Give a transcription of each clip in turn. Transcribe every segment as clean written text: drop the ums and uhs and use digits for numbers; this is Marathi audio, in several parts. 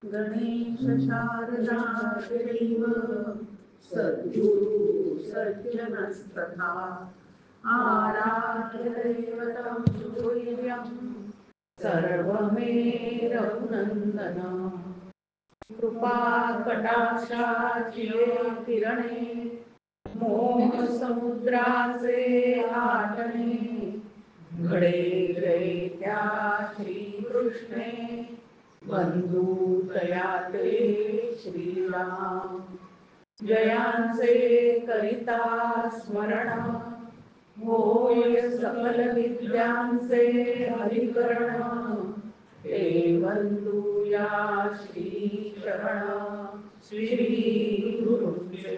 गणेश शारदा देव सद्गुरु सज्जनस्तथा आराध्य दैवतं सूर्यं सर्वमे रघुनंदन कृपा कटाक्षाची किरणे मोह समुद्राचे आटणे घडे जैत्या श्रीकृष्णे बंधू तयाते श्रीराम जयांचे करिता स्मरण होय सकल विद्यांचे अधिकरण ते बंधू या श्री शरण श्री गुरुंचे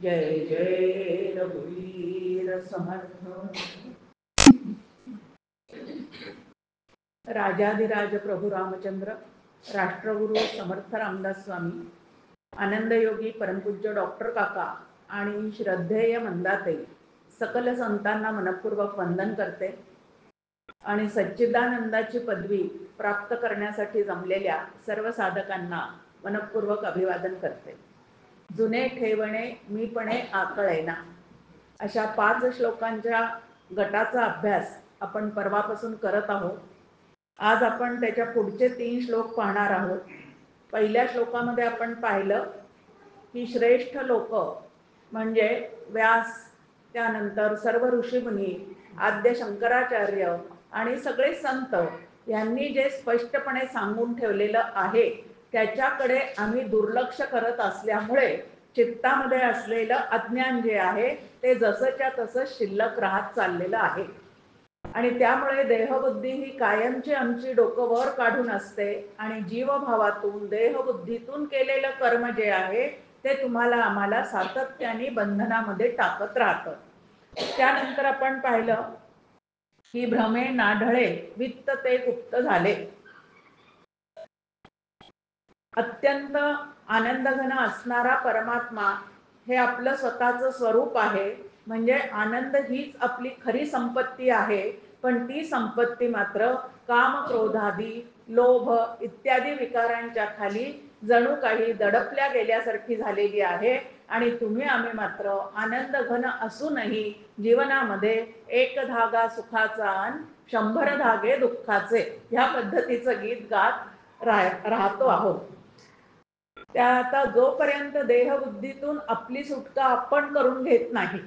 जय जय रघुवीर समर्थ। राजाधिराज प्रभू रामचंद्र, राष्ट्रगुरु समर्थ रामदास स्वामी, आनंदयोगी परमपूज्य डॉक्टर काका आणि श्रद्धेय मंदाताई सकल संतांना मनपूर्वक वंदन करते आणि सच्चिदानंदाची पदवी प्राप्त करण्यासाठी जमलेल्या सर्व साधकांना मनपूर्वक अभिवादन करते। जुने ठेवणे मीपणे आकळेना अशा 5 श्लोकांच्या गटाचा अभ्यास आपण परवापासून करत आहोत। आज आपण त्याच्या पुढचे 3 श्लोक पाहणार आहोत। पहिल्या श्लोकामध्ये आपण पाहिलं की श्रेष्ठ लोक म्हणजे व्यास, त्यानंतर सर्व ऋषीमुनी, आद्य शंकराचार्य आणि सगळे संत यांनी जे स्पष्टपणे सांगून ठेवलेलं आहे त्याच्याकडे आम्ही दुर्लक्ष करत असल्यामुळे चित्तामध्ये असलेलं अज्ञान जे आहे ते जसंच्या तसं शिल्लक राहत चाललेलं आहे आणि त्यामुळे देहबुद्धी ही कायमची आमची डोकं वर काढून असते आणि जीवभावातून देहबुद्धीतून केलेलं कर्म जे आहे ते तुम्हाला आम्हाला सातत्याने बंधनामध्ये टाकत राहतं। त्यानंतर आपण पाहिलं की भ्रमे नाढळे वित्त ते गुप्त झाले। अत्यंत आनंदघन असणारा परमात्मा हे आपलं स्वतःचं स्वरूप आहे, म्हणजे आनंद हीच आपली खरी संपत्ती आहे। पण ती संपत्ती मात्र काम क्रोधादी लोभ इत्यादी विकारांच्या खाली जणू काही दडपल्या गेल्यासारखी झालेली आहे आणि तुम्ही आम्ही मात्र आनंद घन असूनही जीवनामध्ये एक धागा सुखाचा आणि 100 धागे दुःखाचे ह्या पद्धतीचं गीत गात राहतो आहोत। त्या आता जोपर्यंत देहबुद्धीतून आपली सुटका आपण करून घेत नाही,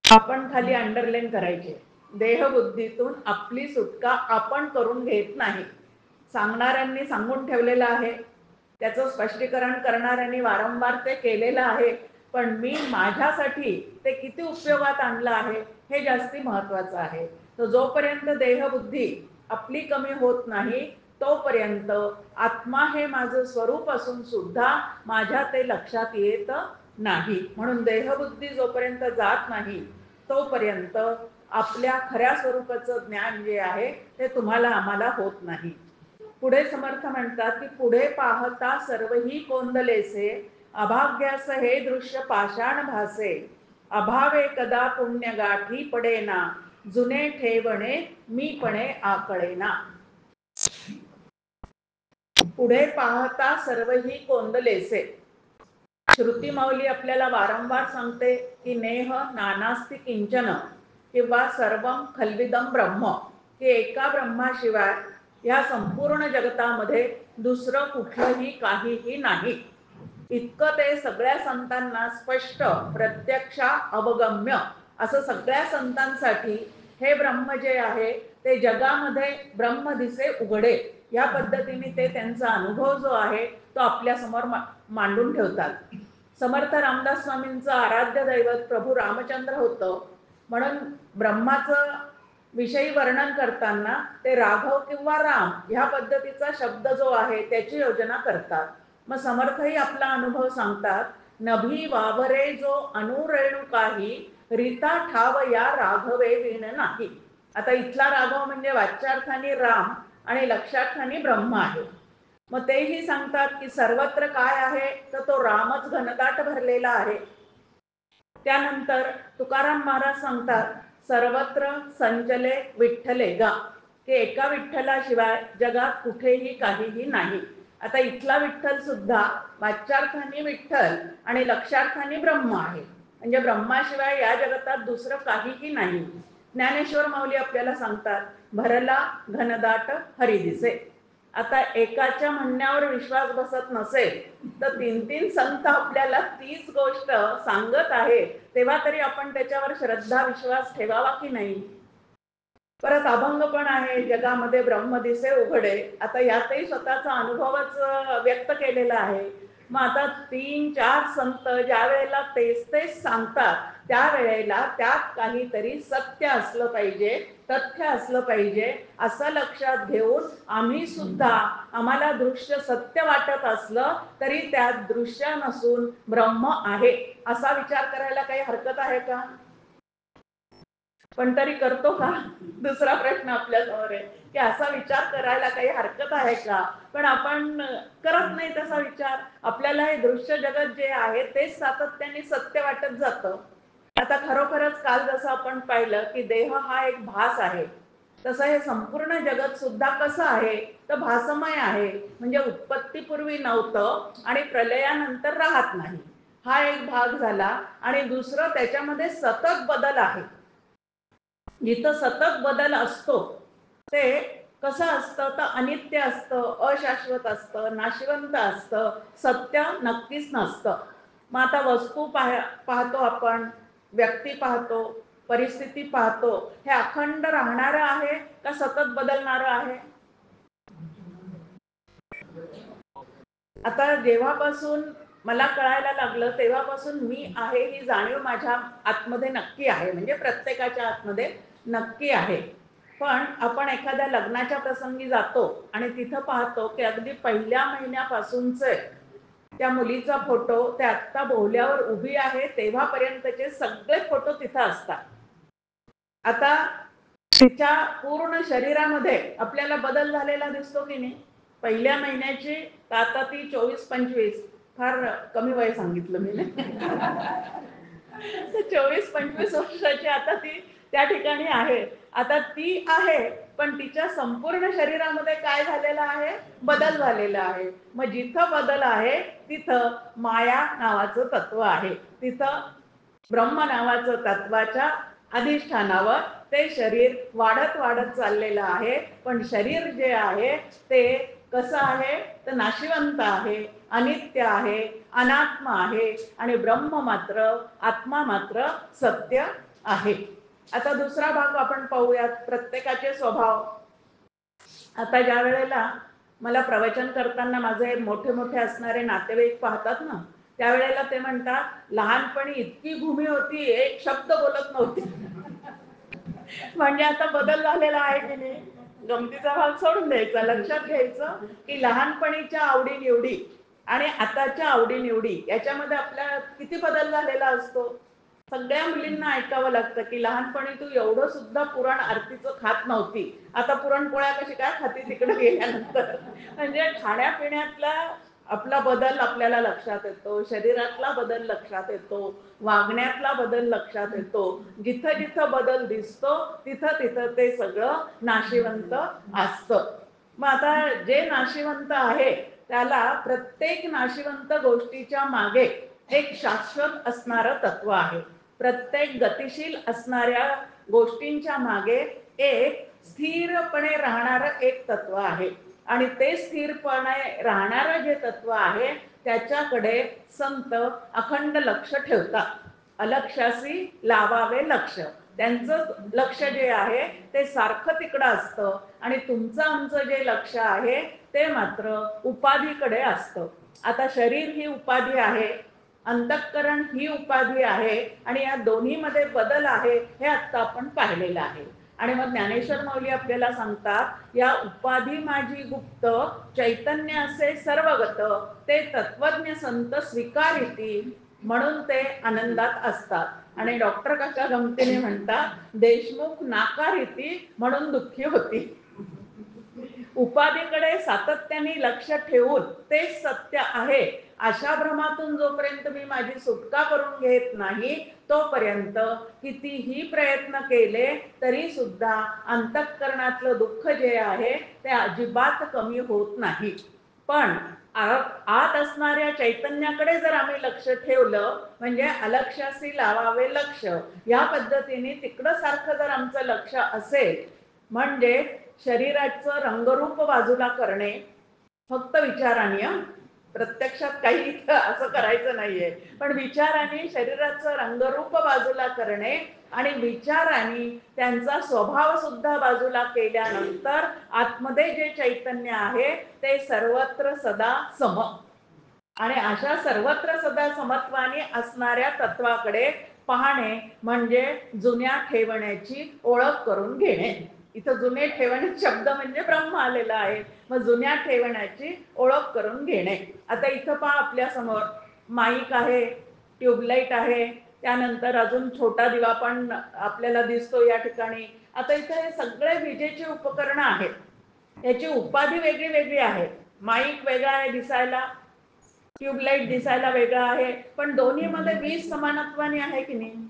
आपण खाली अंडरलाईन करायचे, देहबुद्धीतून आपली सुटका आपण करून घेत नाही। सांगणाऱ्यांनी सांगून ठेवलेलं आहे, त्याचं स्पष्टीकरण करणाऱ्यांनी वारंवार ते केलेलं आहे, पण मी माझ्यासाठी ते किती उपयोगात आणलं आहे हे जास्ती महत्त्वाचं आहे। तर जोपर्यंत देहबुद्धी आपली कमी होत नाही तोपर्यंत आत्मा हे माझं स्वरूप असून सुद्धा माझ्या ते लक्षात येत नाही। म्हणून देहबुद्धी जोपर्यंत जात नाही तोपर्यंत आपल्या खऱ्या स्वरूपाचं ज्ञान जे आहे ते तुम्हाला आम्हाला होत नाही। पुढे समर्थ म्हणतात की पुढे पाहता सर्वही कोंदलेसे अभाग्यास हे दृश्य पाषाण भासे अभावे कदा पुण्य गाठी पडेना जुने ठेवणे मीपणे आकळेना। पुढे पाहता सर्वही कोंदलेसे, श्रुती माऊली आपल्याला वारंवार सांगते की नेह नानास्ति किंचन किंवा सर्वम खल्विदम ब्रह्म, की एका ब्रह्माशिवाय या संपूर्ण जगतामध्ये दुसरं कुठलंही काहीही नाही। इतकं ते सगळ्या संतांना स्पष्ट प्रत्यक्ष अवगम्य असं सगळ्या संतांसाठी हे ब्रह्म जे आहे ते जगामध्ये ब्रह्म दिसे उघडे या पद्धतीने ते त्यांचा अनुभव जो आहे तो आपल्या समोर मांडून ठेवतात। समर्थ रामदास स्वामींचं आराध्य दैवत प्रभू रामचंद्र होतं, म्हणून ब्रह्माचं विषयी वर्णन करताना ते राघव किंवा राम ह्या पद्धतीचा शब्द जो आहे त्याची योजना करतात। मग समर्थही आपला अनुभव सांगतात, नभी वावरे जो अनुरेणू काही रीता ठाव या राघवे विण नाही। आता इथला राघव म्हणजे वाच्यार्थाने राम आणि लक्षार्थाने ब्रह्म आहे। मग तेही सांगतात की सर्वत्र काय आहे तर तो रामच घनदाट भरलेला आहे। त्यानंतर तुकाराम महाराज सांगतात सर्वत्र संचले विठ्ठले गा, की एका विठ्ठलाशिवाय जगात कुठेही काहीही नाही. आता इथला विठ्ठल सुद्धा वाच्यार्थाने विठ्ठल आणि लक्षार्थाने ब्रह्म आहे. म्हणजे ब्रह्माशिवाय या जगतात दुसरं काहीही नाही. ज्ञानेश्वर माऊली आपल्याला सांगतात, भरला घनदाट हरी दिसे. आता एकाच्या म्हणण्यावर विश्वास बसत नसेल तर तीन तीन संत आपल्याला तीच गोष्ट सांगत आहे, तेव्हा तरी आपण त्याच्यावर श्रद्धा विश्वास ठेवावा की नाही. परत अभंग पण आहे, जगामध्ये ब्रह्म दिसे उघडे. आता यातही स्वतःचा अनुभवच व्यक्त केलेला आहे. मग आता 3-4 संत ज्या वेळेला तेच तेच सांगतात, त्यावेळेला त्यात काहीतरी सत्य असलं पाहिजे, तथ्य असलं पाहिजे, असं लक्षात घेऊन आम्ही सुद्धा, आम्हाला दृश्य सत्य वाटत असलं तरी त्यात दृश्य नसून ब्रह्म आहे असा विचार करायला काही हरकत आहे का? पण तरी करतो का? दुसरा प्रश्न आपल्या समोर आहे की असा विचार करायला काही हरकत आहे का? पण आपण करत नाही तसा विचार. आपल्याला हे दृश्य जगत जे आहे तेच सातत्याने सत्य वाटत जातं. आता खरोखरच काल जसं आपण पाहिलं की देह हा एक भास आहे, तसं हे संपूर्ण जगत सुद्धा कसं आहे तर भासमय आहे. म्हणजे उत्पत्तीपूर्वी नव्हतं आणि प्रलयानंतर राहत नाही, हा एक भाग झाला. आणि दुसरं त्याच्यामध्ये सतत बदल आहे. जिथं सतत बदल असतो ते कसं असतं तर अनित्य असतं, अशाश्वत असतं, नाशवंत असतं, सत्य नक्कीच नसतं. मग आता वस्तू पाहतो आपण, व्यक्ती पाहतो, परिस्थिती पाहतो, हे अखंड राहणारं आहे का सतत बदलणारं आहे? आता जेव्हापासून मला कळायला लागलं तेव्हापासून मी आहे ही जाणीव माझ्या आतमध्ये नक्की आहे, म्हणजे प्रत्येकाच्या आतमध्ये नक्की आहे. पण आपण एखाद्या लग्नाच्या प्रसंगी जातो आणि तिथं पाहतो की अगदी पहिल्या महिन्यापासूनचे त्या मुलीचा फोटो ते आत्ता बोहल्यावर उभी आहे तेव्हापर्यंतचे सगळे फोटो तिथं असतात. आता तिच्या पूर्ण शरीरामध्ये आपल्याला बदल झालेला दिसतो की नाही? पहिल्या महिन्याची आता ती 24-25, फार कमी वय सांगितलं मी. 24-25 वर्षाची आता ती त्या ठिकाणी आहे. आता ती आहे पण तिच्या संपूर्ण शरीरामध्ये काय झालेलं आहे? बदल झालेला आहे. मग जिथं बदल आहे तिथं माया नावाचं तत्व आहे, तिथं ब्रह्म नावाचं तत्वाच्या अधिष्ठानावर ते शरीर वाढत वाढत चाललेलं आहे. पण शरीर जे आहे ते कसं आहे तर नाशिवंत आहे, अनित्य आहे, अनात्म आहे आणि ब्रह्म मात्र, आत्मा मात्र सत्य आहे. आता दुसरा भाग आपण पाहूयात, प्रत्येकाचे स्वभाव. आता ज्या वेळेला मला प्रवचन करताना माझे मोठे मोठे असणारे नातेवाईक पाहतात ना, त्यावेळेला ते म्हणतात लहानपणी इतकी भूमी होती, एक शब्द बोलत नव्हती. म्हणजे आता बदल झालेला आहे की नाही? गमतीचा भाग सोडून द्यायचा, लक्षात घ्यायचं की लहानपणीच्या आवडीनिवडी आणि आताच्या आवडीनिवडी याच्यामध्ये आपल्या किती बदल झालेला असतो. सगळ्या मुलींना ऐकावं लागतं की लहानपणी तू एवढं सुद्धा पुरण आरतीचं खात नव्हती, आता पुरणपोळ्या कशी काय खाती तिकडे गेल्यानंतर. म्हणजे खाण्यापिण्यातला आपला बदल आपल्याला लक्षात येतो, शरीरातला बदल लक्षात येतो, वागण्यातला बदल लक्षात येतो. जिथं जिथं बदल दिसतो तिथं तिथं ते सगळं नाशिवंत असतं. मग आता जे नाशिवंत आहे त्याला प्रत्येक नाशिवंत गोष्टीच्या मागे एक शाश्वत असणारं तत्व आहे. प्रत्येक गतिशील असणाऱ्या गोष्टींच्या मागे एक स्थिरपणे राहणारं एक तत्व आहे. आणि ते स्थिरपणे राहणारं जे तत्व आहे त्याच्याकडे संत अखंड लक्ष ठेवतात. अलक्ष्यासी लावावे लक्ष. त्यांचं लक्ष जे आहे ते सारखं तिकडं असतं आणि तुमचं आमचं जे लक्ष आहे ते मात्र उपाधीकडे असतं. आता शरीर ही उपाधी आहे, अंतःकरण ही उपाधी आहे आणि या दोन्हीमध्ये बदल आहे हे आता आपण पाहिलेलं आहे. आणि मग ज्ञानेश्वर माऊली आपल्याला सांगतात, या उपाधी माझी गुप्त चैतन्य असे सर्वगत, ते तत्वज्ञ संत स्वीकारिती, म्हणून ते आनंदात असतात. आणि डॉक्टर काका गमतीने म्हणतात, देशमुख नाकारिती म्हणून दुःखी होती. उपाधीकडे सातत्याने लक्ष ठेवून तेच सत्य आहे अशा भ्रमातून जोपर्यंत मी माझी सुटका करून घेत नाही तोपर्यंत कितीही प्रयत्न केले तरी सुद्धा अंतःकरणातलं दुःख जे आहे ते अजिबात कमी होत नाही. पण आत असणाऱ्या चैतन्याकडे जर आम्ही लक्ष ठेवलं, म्हणजे अलक्ष्यासी लावावे लक्ष, या पद्धतीने तिकडं सारखं जर आमचं लक्ष असेल, म्हणजे शरीराचं रंगरूप बाजूला करणे फक्त विचाराने, प्रत्यक्षात काही इथं असं करायचं नाहीये, पण विचाराने शरीराचं रंगरूप बाजूला करणे आणि विचाराने त्यांचा स्वभाव सुद्धा बाजूला केल्यानंतर आतमध्ये जे चैतन्य आहे ते सर्वत्र सदा सम, आणि अशा सर्वत्र सदा समत्वाने असणाऱ्या तत्वाकडे पाहणे म्हणजे जुन्या ठेवण्याची ओळख करून घेणे. इथं जुने ठेवणे शब्द म्हणजे ब्रह्म आलेला आहे, मग जुन्या ठेवण्याची ओळख करून घेणे. आता इथं पहा, आपल्या समोर माईक आहे, ट्यूबलाईट आहे, त्यानंतर अजून छोटा दिवा पण आपल्याला दिसतो या ठिकाणी. आता इथे हे सगळे विजेची उपकरणं आहेत, याची उपाधी वेगळी वेगळी आहे. माईक वेगळा आहे दिसायला, ट्यूबलाईट दिसायला वेगळा आहे, पण दोन्हीमध्ये वीज समानत्वाने आहे की नाही.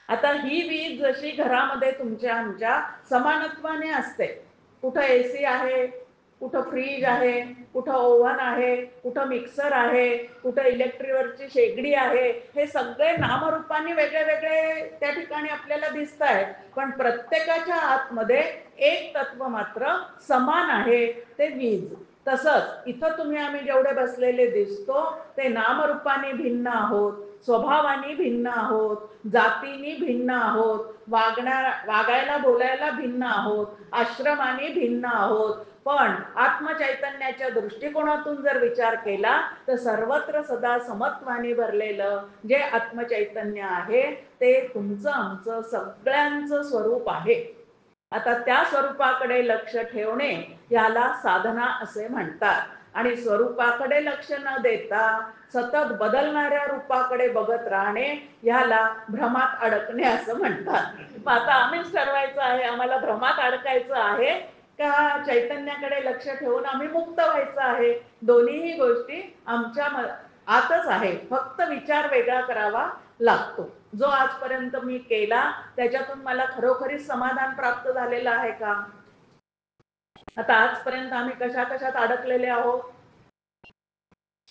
आता ही वीज जशी घरामध्ये तुमच्या आमच्या समानत्वाने असते, कुठं एसी आहे, कुठं फ्रीज आहे, कुठं ओव्हन आहे, कुठं मिक्सर आहे, कुठं इलेक्ट्रिकवरची शेगडी आहे, हे सगळे नामरूपाने वेगळे वेगळे त्या ठिकाणी आपल्याला दिसत आहेत, पण प्रत्येकाच्या आतमध्ये एक तत्व मात्र समान आहे, ते वीज. तसंच इथं तुम्ही आम्ही जेवढे बसलेले दिसतो ते नामरूपाने भिन्न आहोत, स्वभावाने भिन्न आहोत, जातीने भिन्न आहोत, वागायला बोलायला भिन्न आहोत, आश्रमाने भिन्न आहोत, पण आत्मचैतन्याच्या दृष्टिकोनातून जर विचार केला तर सर्वत्र सदा समत्वाने भरलेलं जे आत्मचैतन्य आहे ते तुमचं आमचं सगळ्यांचं स्वरूप आहे. आता त्या स्वरूपाकडे लक्ष ठेवणे याला साधना असे म्हणतात, आणि स्वरूपाकडे लक्ष न देता सतत बदलणाऱ्या रूपाकडे बघत राहणे याला भ्रमात अडकणे असं म्हणतात. मग आता आम्हीच ठरवायचं आहे, आम्हाला भ्रमात अडकायचं आहे का चैतन्याकडे लक्ष ठेवून आम्ही मुक्त व्हायचं आहे. दोन्हीही गोष्टी आमच्या आतच आहे, फक्त विचार वेगळा करावा लागतो. जो आजपर्यंत मी केला त्याच्यातून मला खरोखरी समाधान प्राप्त झालेलं आहे का? आता आजपर्यंत आम्ही कशा कशात अडकलेले आहोत?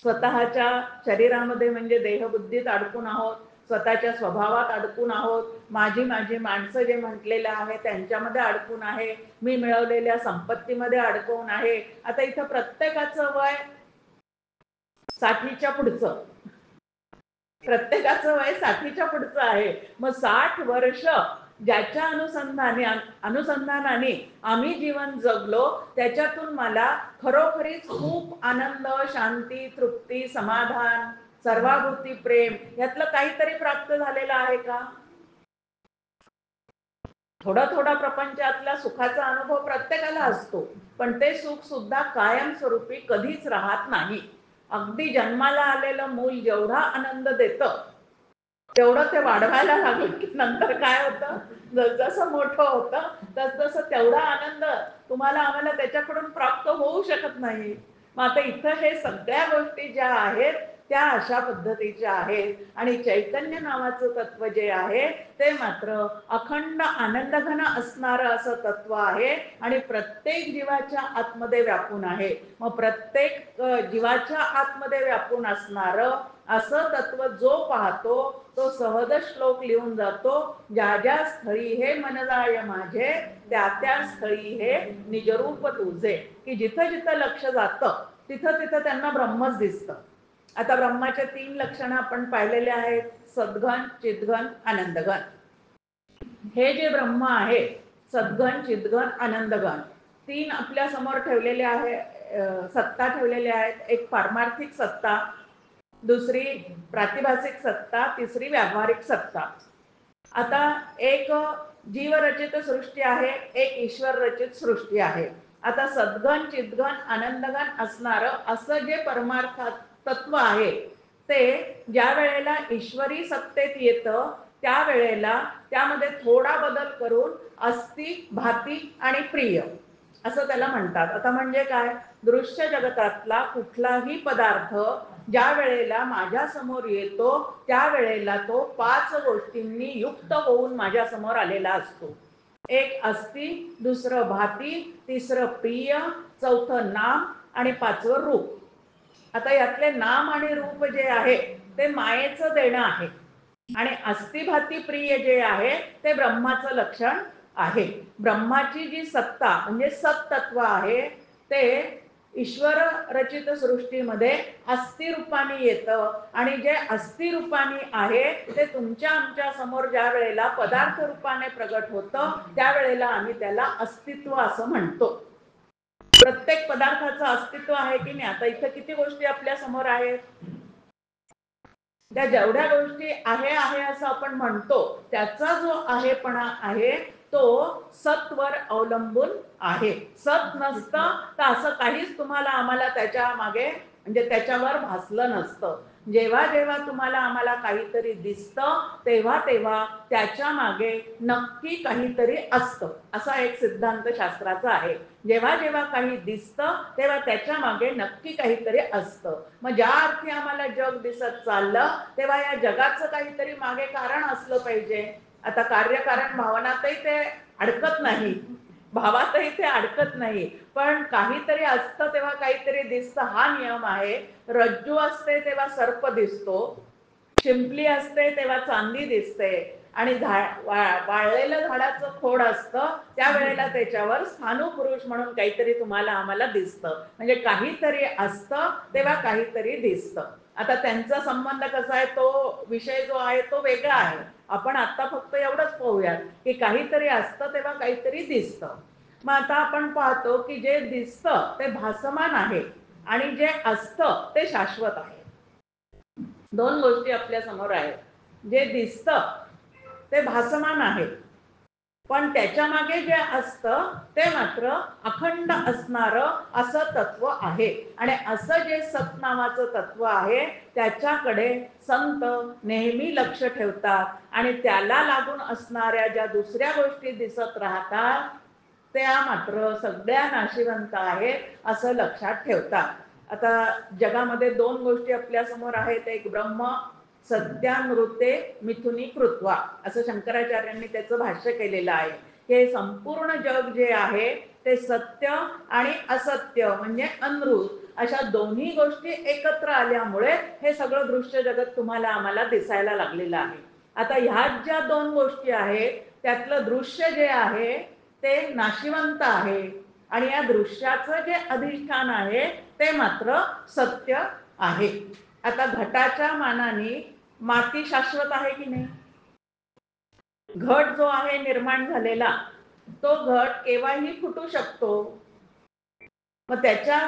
स्वतःच्या शरीरामध्ये म्हणजे देहबुद्धीत अडकून आहोत, स्वतःच्या स्वभावात अडकून आहोत, माझी माझी माणसं जे म्हटलेलं आहे त्यांच्यामध्ये अडकून आहे, मी मिळवलेल्या संपत्तीमध्ये अडकून आहे. आता इथं प्रत्येकाचं वय 60च्या पुढचं, प्रत्येकाचं वय 60च्या पुढचं आहे. मग 60 वर्ष ज्याच्या अनुसंधानाने आम्ही जीवन जगलो त्याच्यातून मला खरोखरीच खूप आनंद, शांती, तृप्ती, समाधान, सर्वाभूती प्रेम यातलं काहीतरी प्राप्त झालेलं आहे का? थोडा थोडा प्रपंचातल्या सुखाचा अनुभव प्रत्येकाला असतो, पण ते सुख सुद्धा कायमस्वरूपी कधीच राहत नाही. अगदी जन्माला आलेलं मूल जेवढा आनंद देतं तेवढं ते वाढवायला लागलं की नंतर काय होतं, जसं मोठं होतं तसं तेवढा आनंद तुम्हाला आम्हाला त्याच्याकडून प्राप्त होऊ शकत नाही. मग आता इथं हे सगळ्या गोष्टी ज्या आहेत त्या अशा पद्धतीच्या आहेत, आणि चैतन्य नावाचं तत्व जे आहे ते मात्र अखंड आनंदघन असणारं असं तत्व आहे, आणि प्रत्येक जीवाच्या आतमध्ये व्यापून आहे. मग प्रत्येक जीवाच्या आतमध्ये व्यापून असणारं असं तत्व जो पाहतो तो सहज श्लोक लिहून जातो, ज्या ज्या स्थळी हे मनराय माझे त्या त्या स्थळी हे निजरूप तुझे, की जिथं जिथं लक्ष जातं तिथं तिथं त्यांना ब्रह्मच दिसतं. आता ब्रह्माचे 3 लक्षणं आपण पाहिलेले आहेत, सद्घन, चिद्घन, आनंदघन. हे जे ब्रह्म आहे सद्घन, चिद्घन, आनंदघन, 3 आपल्या समोर ठेवलेले आहे, सत्ता ठेवलेल्या आहेत. एक पारमार्थिक सत्ता, दुसरी प्रातिभासिक सत्ता, तिसरी व्यावहारिक सत्ता. आता एक जीवरचित सृष्टी आहे, एक ईश्वर रचित सृष्टी आहे. आता सद्घन, चिद्घन, आनंदघन असणारं असं जे परमार्थ तत्व आहे ते ज्या वेळेला ईश्वरी सत्तेत येतं त्यावेळेला त्यामध्ये थोडा बदल करून अस्ति, भाती आणि प्रिय असं त्याला म्हणतात. आता म्हणजे काय, दृश्य जगतातला कुठलाही पदार्थ ज्या वेळेला माझ्या समोर येतो त्यावेळेला तो 5 गोष्टींनी युक्त होऊन माझ्या समोर आलेला असतो. एक अस्ति, दुसरं भाती, तिसरं प्रिय, चौथं नाम आणि 5वं रूप. आता यातले नाम आणि रूप जे आहे ते मायेचं देणं आहे आणि अस्तिभाती प्रिय जे आहे ते ब्रह्माचं लक्षण आहे. ब्रह्माची जी सत्ता म्हणजे सत्तत्व आहे ते ईश्वर रचित सृष्टीमध्ये अस्थिरूपाने येतं आणि जे अस्थिरूपाने आहे ते तुमच्या आमच्या समोर ज्या वेळेला पदार्थ रूपाने प्रगट होतं त्यावेळेला आम्ही त्याला अस्तित्व असं म्हणतो. प्रत्येक पदार्थाचं अस्तित्व आहे की नाही. आता इथं किती गोष्टी आपल्या समोर आहेत, त्या जेवढ्या गोष्टी आहे आहे असं आपण म्हणतो त्याचा जो आहेपणा आहे तो सत्वर अवलंबून आहे. सत नसतं तर असं काहीच तुम्हाला आम्हाला त्याच्या मागे म्हणजे त्याच्यावर भासलं नसतं. जेव्हा जेव्हा तुम्हाला आम्हाला काहीतरी दिसतं तेव्हा तेव्हा त्याच्या मागे नक्की काहीतरी असतं, असा एक सिद्धांत शास्त्राचा आहे. जेव्हा जेव्हा काही दिसतं तेव्हा त्याच्या मागे नक्की काहीतरी असतं. मग ज्या अर्थी आम्हाला जग दिसत चाललं तेव्हा या जगाचं काहीतरी मागे कारण असलं पाहिजे. आता कार्यकारण भावनातही ते अडकत नाही, भावातही ते अडकत नाही, पण काहीतरी असतं तेव्हा काहीतरी दिसतं, हा नियम आहे. रज्जू असते तेव्हा सर्प दिसतो, शिंपली असते तेव्हा चांदी दिसते आणि वाळलेलं झाडाचं खोड असतं त्यावेळेला त्याच्यावर स्थाणुपुरुष म्हणून काहीतरी तुम्हाला आम्हाला दिसतं. म्हणजे काहीतरी असतं तेव्हा काहीतरी दिसतं. आता त्यांचा संबंध कसा आहे तो विषय जो आहे तो वेगळा आहे. आपण आता फक्त एवढंच पाहूयात की काहीतरी असतं तेव्हा काहीतरी दिसतं. मग आता आपण पाहतो की जे दिसतं ते भासमान आहे आणि जे असतं ते शाश्वत आहे. 2 गोष्टी आपल्या समोर आहेत. जे दिसतं ते भासमान आहे पण त्याच्या मागे जे असतं ते मात्र अखंड असणारं असं तत्व आहे आणि असं जे सत नावाचं तत्व आहे त्याच्याकडे संत नेहमी लक्ष ठेवतात आणि त्याला लागून असणाऱ्या ज्या दुसऱ्या गोष्टी दिसत राहतात त्या मात्र सगळ्या नाशिवंत आहेत असं लक्षात ठेवतात. आता जगामध्ये 2 गोष्टी आपल्या समोर आहेत. एक ब्रह्म सत्यानृते मिथुनी कृत्वा असं शंकराचार्यांनी त्याचं भाष्य केलेलं आहे. हे संपूर्ण जग जे आहे ते सत्य आणि असत्य म्हणजे अनृत अशा दोन्ही गोष्टी एकत्र आल्यामुळे हे सगळं दृश्य जगत तुम्हाला आम्हाला दिसायला लागलेलं आहे. आता ह्यात ज्या 2 गोष्टी आहेत त्यातलं दृश्य जे आहे ते नाशिवंत आहे आणि या दृश्याचं जे अधिष्ठान आहे ते मात्र सत्य आहे. आता घटाच्या मानाने माती शाश्वत आहे की नाही. घट जो आहे निर्माण झालेला तो घट केव्हाही फुटू शकतो. मग त्याच्या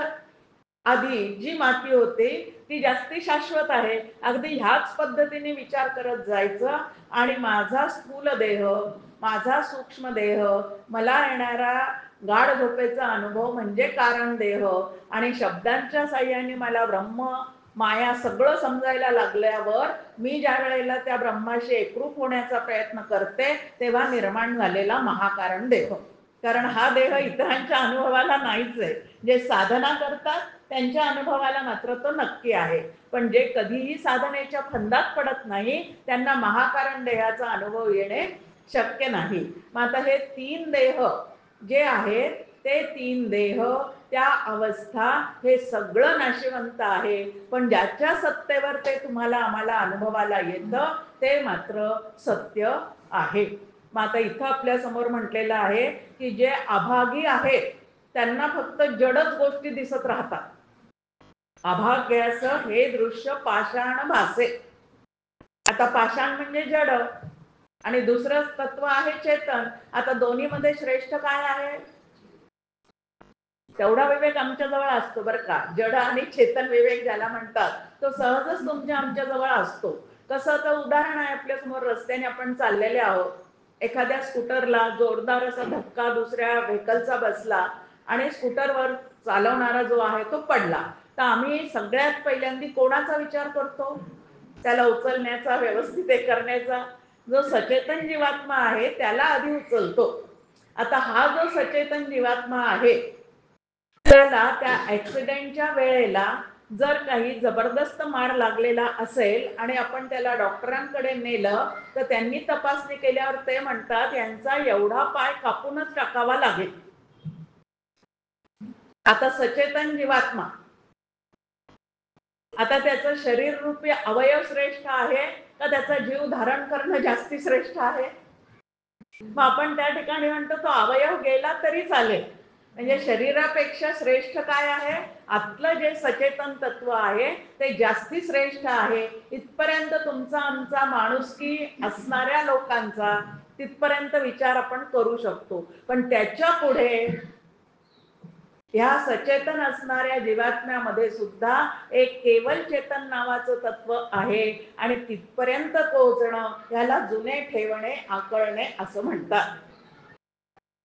आधी जी माती होती ती जास्ती शाश्वत आहे. अगदी ह्याच पद्धतीने विचार करत जायचं आणि माझा स्थूल देह, माझा सूक्ष्म देह, मला येणारा गाढ झोपेचा अनुभव म्हणजे कारण देह आणि शब्दांच्या साह्याने मला ब्रह्म माया सगळं समजायला लागल्यावर मी ज्या वेळेला त्या ब्रह्माशी एकरूप होण्याचा प्रयत्न करते तेव्हा निर्माण झालेला महाकारण देह. कारण हा देह इतरांच्या अनुभवाला नाहीच आहे. जे साधना करतात त्यांच्या अनुभवाला मात्र तो नक्की आहे, पण जे कधीही साधनेच्या फंदात पडत नाही त्यांना महाकारण देहाचा अनुभव येणे शक्य नाही. मग आता हे 3 देह जे आहेत ते 3 देह त्या अवस्था हे सगळं नाशिवंत आहे, पण ज्याच्या सत्तेवर ते तुम्हाला आम्हाला अनुभवाला येतं ते मात्र सत्य आहे. मग आता इथं आपल्या समोर म्हटलेलं आहे की जे अभागी आहेत त्यांना फक्त जडच गोष्टी दिसत राहतात. अभाग्याचं हे दृश्य पाषाण भासे. आता पाषाण म्हणजे जड आणि दुसरं तत्व आहे चेतन. आता दोन्ही मध्ये श्रेष्ठ काय आहे. तेवढा विवेक आमच्या जवळ असतो बरं का. जड आणि चेतन विवेक ज्याला म्हणतात तो सहजच तुमच्या आमच्या जवळ असतो. कसं तर उदाहरण आहे आपल्या समोर. रस्त्याने आपण चाललेले आहोत, एखाद्या स्कूटरला जोरदार असा धक्का दुसऱ्या व्हेकलचा बसला आणि स्कूटरवर चालवणारा जो आहे तो पडला, तर आम्ही सगळ्यात पहिल्यांदा कोणाचा विचार करतो. त्याला उचलण्याचा, व्यवस्थित करण्याचा. जो सचेतन जीवात्मा आहे त्याला आधी उचलतो आता हा जो सचेतन जीवात्मा आहे त्याला त्या ऍक्सिडेंटच्या वेळेला जर काही जबरदस्त मार लागलेला असेल आणि आपण त्याला डॉक्टरांकडे नेलं तर त्यांनी तपासणी केल्यावर ते म्हणतात यांचा एवढा पाय कापूनच टाकावा लागेल. आता सचेतन जीवात्मा, आता त्याचं शरीर रूपी अवयव श्रेष्ठ आहे का त्याचा जीव धारण करणं जास्ती श्रेष्ठ आहे? मग आपण त्या ठिकाणी म्हणतो तो अवयव गेला तरी चालेल. म्हणजे शरीरापेक्षा श्रेष्ठ काय आहे? आतलं जे सचेतन तत्व आहे ते जास्ती श्रेष्ठ आहे. इथपर्यंत तुमचा आमचा माणुसकी असणाऱ्या लोकांचा तिथपर्यंत विचार आपण करू शकतो. पण त्याच्या पुढे ह्या सचेतन असणाऱ्या जीवात्म्यामध्ये सुद्धा एक केवल चेतन नावाचं तत्व आहे आणि तिथपर्यंत पोहोचणं ह्याला जुने ठेवणे आकळणे असं म्हणतात.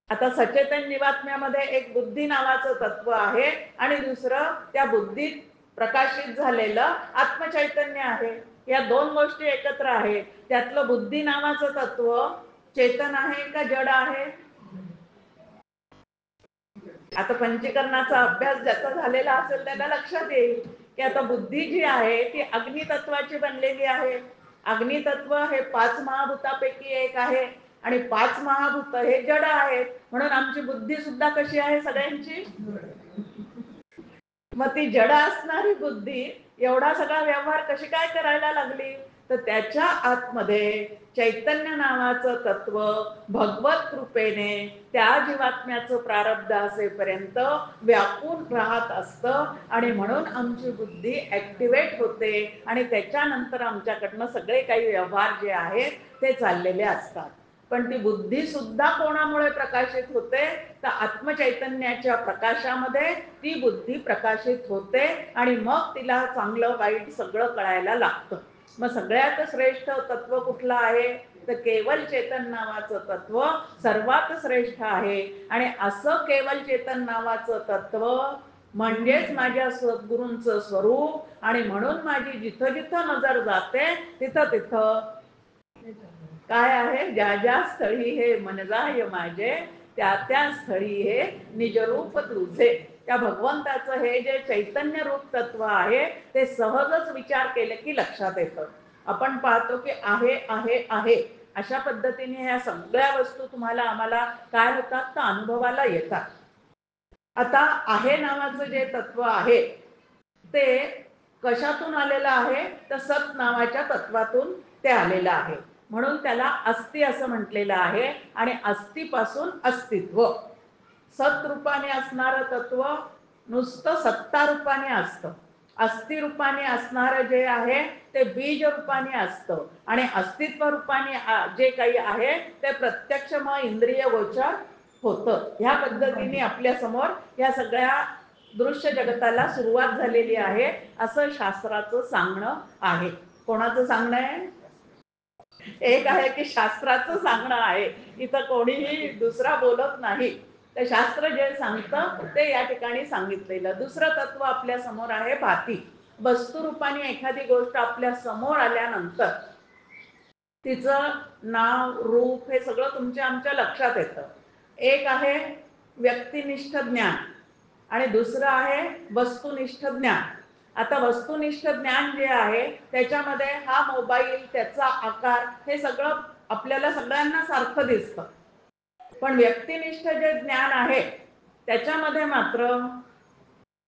आता सचेतन जीवात्म्यामध्ये एक बुद्धी नावाचं तत्व आहे आणि दुसरं त्या बुद्धीत प्रकाशित झालेलं आत्मचैतन्य आहे. या दोन गोष्टी एकत्र आहे. त्यातलं बुद्धी नावाचं तत्व चेतन आहे का जड आहे? आता पंचीकरणाचा अभ्यास ज्याचा झालेला असेल त्याला लक्षात येईल की आता बुद्धी जी आहे ती अग्नितत्वाची बनलेली आहे. अग्नितत्व हे 5 महाभूतापैकी एक आहे आणि 5 महाभूत हे जड आहेत. म्हणून आमची बुद्धी सुद्धा कशी आहे सगळ्यांची? मग ती जड असणारी बुद्धी एवढा सगळा व्यवहार कशी काय करायला लागली? तर त्याच्या आतमध्ये चैतन्य नावाचं तत्व भगवत कृपेने त्या जीवात्म्याचं प्रारब्ध असेपर्यंत व्यापून राहत असतं आणि म्हणून आमची बुद्धी ऍक्टिव्हेट होते आणि त्याच्यानंतर आमच्याकडनं सगळे काही व्यवहार जे आहेत ते चाललेले असतात. पण ती बुद्धी सुद्धा कोणामुळे प्रकाशित होते? तर आत्मचैतन्याच्या प्रकाशामध्ये ती बुद्धी प्रकाशित होते आणि मग तिला चांगलं वाईट सगळं कळायला लागतं. मग सगळ्यात श्रेष्ठ तत्व कुठलं आहे? तर केवल चेतन नावाचं तत्व सर्वात श्रेष्ठ आहे आणि असं केवल चेतन नावाचं तत्व म्हणजेच माझ्या सद्गुरूंचं स्वरूप आणि म्हणून माझी जिथं जिथं नजर जाते तिथं तिथं काय आहे? ज्या ज्या स्थळी हे मन जाय माझे त्या त्या स्थळी हे निजरूप तुझे. त्या भगवंताचं हे जे चैतन्य रूप तत्व आहे ते सहजच विचार केले की लक्षात येतं. आपण पाहतो की आहे आहे आहे अशा पद्धतीने ह्या सगळ्या वस्तू तुम्हाला आम्हाला काय होतात तर अनुभवाला येतात. आता आहे नावाचं जे तत्व आहे ते कशातून आलेलं आहे? तर सत नावाच्या तत्वातून ते आलेलं आहे. म्हणून त्याला अस्ति असं म्हटलेलं आहे आणि अस्तिपासून अस्तित्व. सत रूपाने असणारं तत्व नुसतं सत्ता रूपाने असतं. अस्ति रूपाने असणारं जे आहे ते बीज रूपाने असतं आणि अस्तित्व रूपाने जे काही आहे ते प्रत्यक्ष मग इंद्रिय गोचर होतं. ह्या पद्धतीने आपल्या समोर या सगळ्या दृश्य जगताला सुरुवात झालेली आहे असं शास्त्राचं सांगणं आहे. कोणाचं सांगणं आहे? एक आहे की शास्त्राचं सांगणं आहे. इथं कोणीही दुसरा बोलत नाही. तर शास्त्र जे सांगतं ते या ठिकाणी सांगितलेलं. दुसरं तत्व आपल्या समोर आहे भाती. वस्तुरूपाने एखादी गोष्ट आपल्या समोर आल्यानंतर तिचं नाव रूप हे सगळं तुमच्या आमच्या लक्षात येतं. एक आहे व्यक्तिनिष्ठ ज्ञान आणि दुसरं आहे वस्तुनिष्ठ ज्ञान. आता वस्तुनिष्ठ ज्ञान जे आहे त्याच्यामध्ये हा मोबाईल त्याचा आकार हे सगळं आपल्याला सगळ्यांना सारखं दिसतं. पण व्यक्तिनिष्ठ जे ज्ञान आहे त्याच्यामध्ये मात्र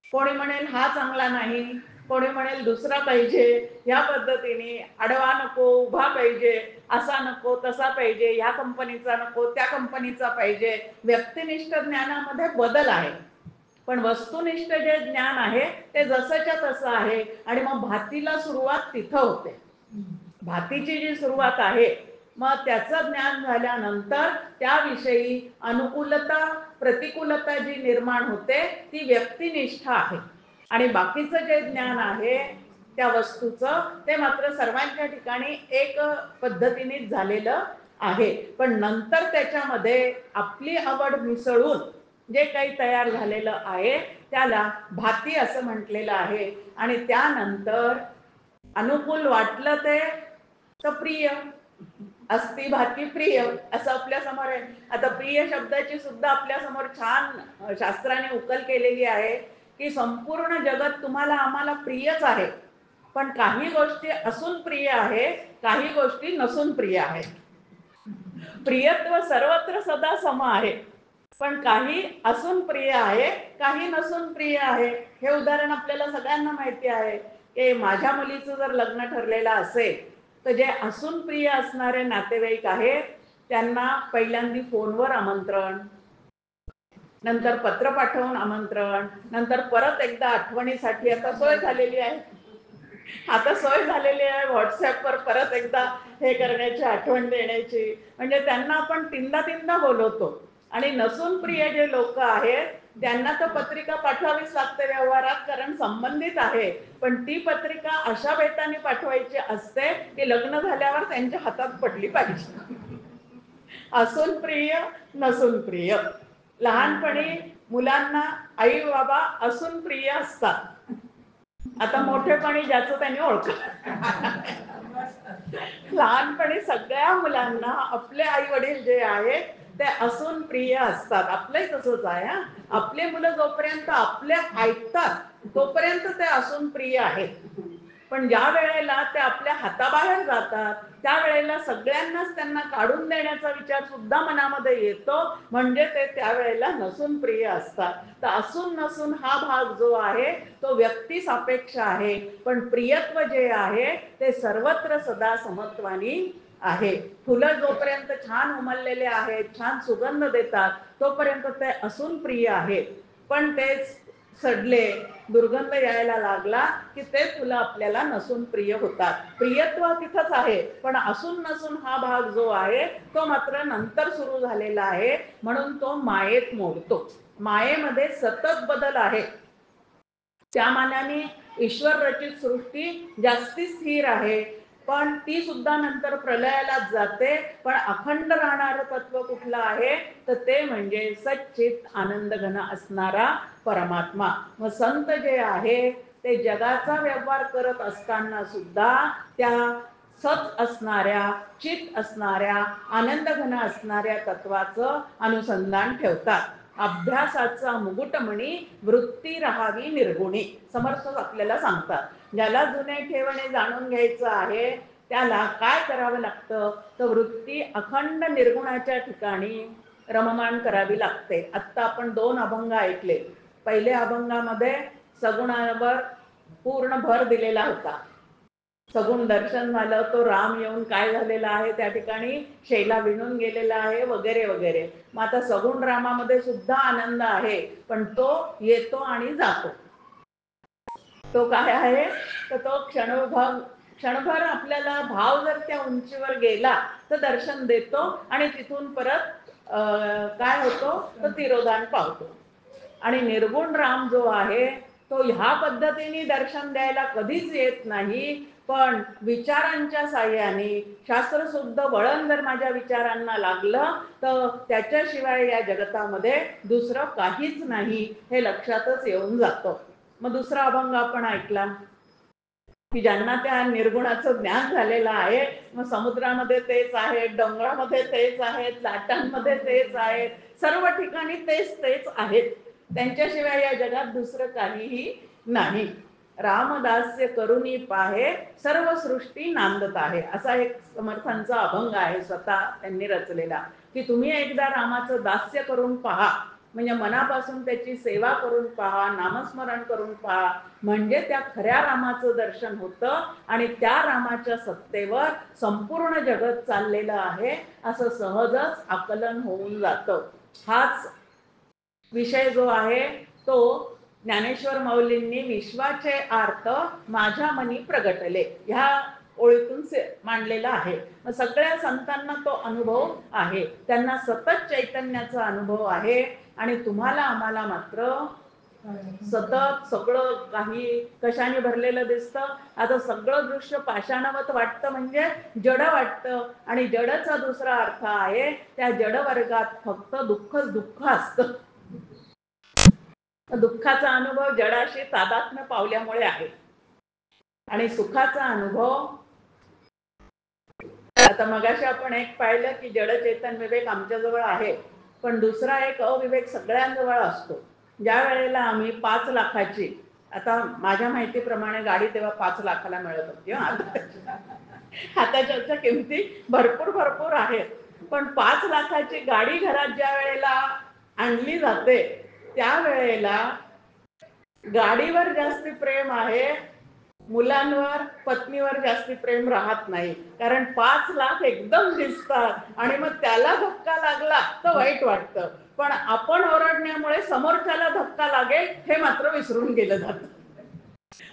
कोणी म्हणेल हा चांगला नाही, कोणी म्हणेल दुसरा पाहिजे, या पद्धतीने आडवा नको उभा पाहिजे, असा नको तसा पाहिजे, ह्या कंपनीचा नको त्या कंपनीचा पाहिजे. व्यक्तिनिष्ठ ज्ञानामध्ये बदल आहे पण वस्तुनिष्ठ जे ज्ञान आहे ते जसंच्या तसं आहे आणि मग भातीला सुरुवात तिथं होते. भातीची जी सुरुवात आहे मग त्याचं ज्ञान झाल्यानंतर त्याविषयी अनुकूलता प्रतिकूलता जी निर्माण होते ती व्यक्तिनिष्ठ आहे आणि बाकीचं जे ज्ञान आहे त्या वस्तूचं ते मात्र सर्वांच्या ठिकाणी एक पद्धतीने झालेलं आहे. पण नंतर त्याच्यामध्ये आपली आवड मिसळून जे काही तयार झालेलं आहे त्याला भाती असं म्हटलेलं आहे आणि त्यानंतर अनुकूल वाटलं ते तर प्रिय, अस्ति भाती प्रिय असं आपल्या समोर आहे. आता प्रिय शब्दाची सुद्धा आपल्या समोर छान शास्त्राने उकल केलेली आहे की संपूर्ण जगत तुम्हाला आम्हाला प्रियच आहे, पण काही गोष्टी असून प्रिय आहे, काही गोष्टी नसून प्रिय आहे. प्रियत्व सर्वत्र सदा सम आहे, पण काही असून प्रिय आहे, काही नसून प्रिय आहे. हे उदाहरण आपल्याला सगळ्यांना माहिती आहे की माझ्या मुलीचं जर लग्न ठरलेलं असेल तर जे असून प्रिय असणारे नातेवाईक आहेत त्यांना पहिल्यांदा फोनवर आमंत्रण, नंतर पत्र पाठवून आमंत्रण, नंतर परत एकदा आठवणीसाठी आता सोय झालेली आहे, व्हॉट्सअपवर परत एकदा हे करण्याची, आठवण देण्याची. म्हणजे त्यांना आपण तीनदा तीनदा बोलवतो. आणि नसून प्रिय जे लोक आहेत त्यांना तर पत्रिका पाठवावीच लागते व्यवहारात, कारण संबंधित आहे, पण ती पत्रिका अशा बेताने पाठवायची असते की लग्न झाल्यावर त्यांच्या हातात पडली पाहिजे. असून प्रिय नसून प्रिय. लहानपणी मुलांना आई बाबा असून प्रिय असतात, आता मोठेपणी ज्याचं त्यांनी ओळखलं. लहानपणी सगळ्या मुलांना आपले आई वडील जे आहे ते असून प्रिय असतात. आपलंही तसंच आहे. आपले मुलं जोपर्यंत आपले ऐकतात तोपर्यंत ते असून प्रिय आहेत, पण ज्या वेळेला ते आपल्या हाताबाहेर जातात त्यावेळेला सगळ्यांनाच त्यांना काढून देण्याचा विचार सुद्धा मनामध्ये येतो, म्हणजे ते त्यावेळेला नसून प्रिय असतात. तर असून नसून हा भाग जो आहे तो व्यक्ती सापेक्ष आहे, पण प्रियत्व जे आहे ते सर्वत्र सदा समत्वानी आहे. फुलं जोपर्यंत छान उमललेले आहेत, छान सुगंध देतात, तोपर्यंत ते असून प्रिय आहेत, पण तेच सडले, दुर्गंध यायला लागला की ते फुलं आपल्याला नसून प्रिय होतात. प्रियत्व तिथंच आहे, पण असून नसून हा भाग जो आहे तो मात्र नंतर सुरू झालेला आहे, म्हणून तो मायेत मोडतो. मायेमध्ये सतत बदल आहे. त्या मानाने ईश्वर रचित सृष्टी जास्ती स्थिर आहे, पण ती सुद्धा नंतर प्रलयालाच जाते. पण अखंड राहणारं तत्व कुठलं आहे तर ते म्हणजे सच्चित आनंद घन असणारा परमात्मा. मग संत जे आहे ते जगाचा व्यवहार करत असताना सुद्धा त्या सत असणाऱ्या, चित असणाऱ्या, आनंद घन असणाऱ्या तत्वाचं अनुसंधान ठेवतात. अभ्यासाचा मुकुटमणी वृत्ती राहावी निर्गुणी, समर्थ आपल्याला सांगतात. ज्याला जुने ठेवणे जाणून घ्यायचं आहे त्याला काय करावं लागतं तर वृत्ती अखंड निर्गुणाच्या ठिकाणी रममाण करावी लागते. आत्ता आपण 2 अभंग ऐकले. पहिल्या अभंगामध्ये सगुणावर पूर्ण भर दिलेला होता. सगुण दर्शन झालं, तो राम येऊन काय झालेला आहे त्या ठिकाणी शैला विणून गेलेला आहे वगैरे वगैरे. मग आता सगुण रामामध्ये सुद्धा आनंद आहे, पण तो येतो आणि जातो. तो काय आहे तर तो क्षणभर आपल्याला भाव जर त्या उंचीवर गेला तर दर्शन देतो आणि तिथून परत काय होतो तर तिरोधान पावतो. आणि निर्गुण राम जो आहे तो ह्या पद्धतीने दर्शन द्यायला कधीच येत नाही, पण विचारांच्या साह्याने शास्त्रशुद्ध वळण जर माझ्या विचारांना लागलं तर त्याच्याशिवाय या जगतामध्ये दुसरं काहीच नाही हे लक्षातच येऊन जातं. मग दुसरा अभंग आपण ऐकला की ज्यांना त्या निर्गुणाचं ज्ञान झालेलं आहे, मग समुद्रामध्ये तेच आहे, डोंगरामध्ये तेच आहेत, लाटांमध्ये तेच आहेत, सर्व ठिकाणी तेच तेच आहेत, त्यांच्याशिवाय या जगात दुसरं काहीही नाही. रामदास्य करुणी पाहे सर्व सृष्टी नांदत आहे, असा एक समर्थांचा अभंग आहे, स्वतः त्यांनी रचलेला. की तुम्ही एकदा रामाचं दास्य करून पहा, म्हणजे मनापासून त्याची सेवा करून पहा, नामस्मरण करून पहा, म्हणजे त्या खऱ्या रामाचं दर्शन होतं आणि त्या रामाच्या सत्तेवर संपूर्ण जगत चाललेलं आहे असं सहजच आकलन होऊन जातं. हाच विषय जो आहे तो ज्ञानेश्वर माऊलींनी विश्वाचे आर्त माझ्या मनी प्रगटले ह्या ओळीतून मांडलेला आहे. सगळ्या संतांना तो अनुभव आहे, त्यांना सतत चैतन्याचा अनुभव आहे. आणि तुम्हाला आम्हाला मात्र सतत सगळं काही कशाने भरलेलं दिसतं. आता सगळं दृश्य पाषाणवत वाटतं, म्हणजे जड वाटतं, आणि जडचा दुसरा अर्थ आहे त्या जड वर्गात फक्त दुःखच दुःख असतं. दुःखाचा अनुभव जडाशी तादात्म्य पावल्यामुळे आहे आणि सुखाचा अनुभव आता मगाशी आपण एक पाहिलं की जड चेतन विवेक आमच्याजवळ आहे, पण दुसरा एक अविवेक सगळ्यांजवळ असतो. ज्या वेळेला आम्ही 5 लाखाची, आता माझ्या माहितीप्रमाणे गाडी तेव्हा 5 लाखाला मिळत होती. आताच्या किमती भरपूर भरपूर आहेत, पण 5 लाखाची गाडी घरात ज्या वेळेला आणली जाते त्यावेळेला गाडीवर जास्ती प्रेम आहे, मुलांवर पत्नीवर जास्ती प्रेम राहत नाही. कारण 5 लाख एकदम दिसतात आणि मग त्याला धक्का लागला तर वाईट वाटतं, पण आपण ओरडण्यामुळे समोरच्याला धक्का लागेल हे मात्र विसरून गेलं जातं.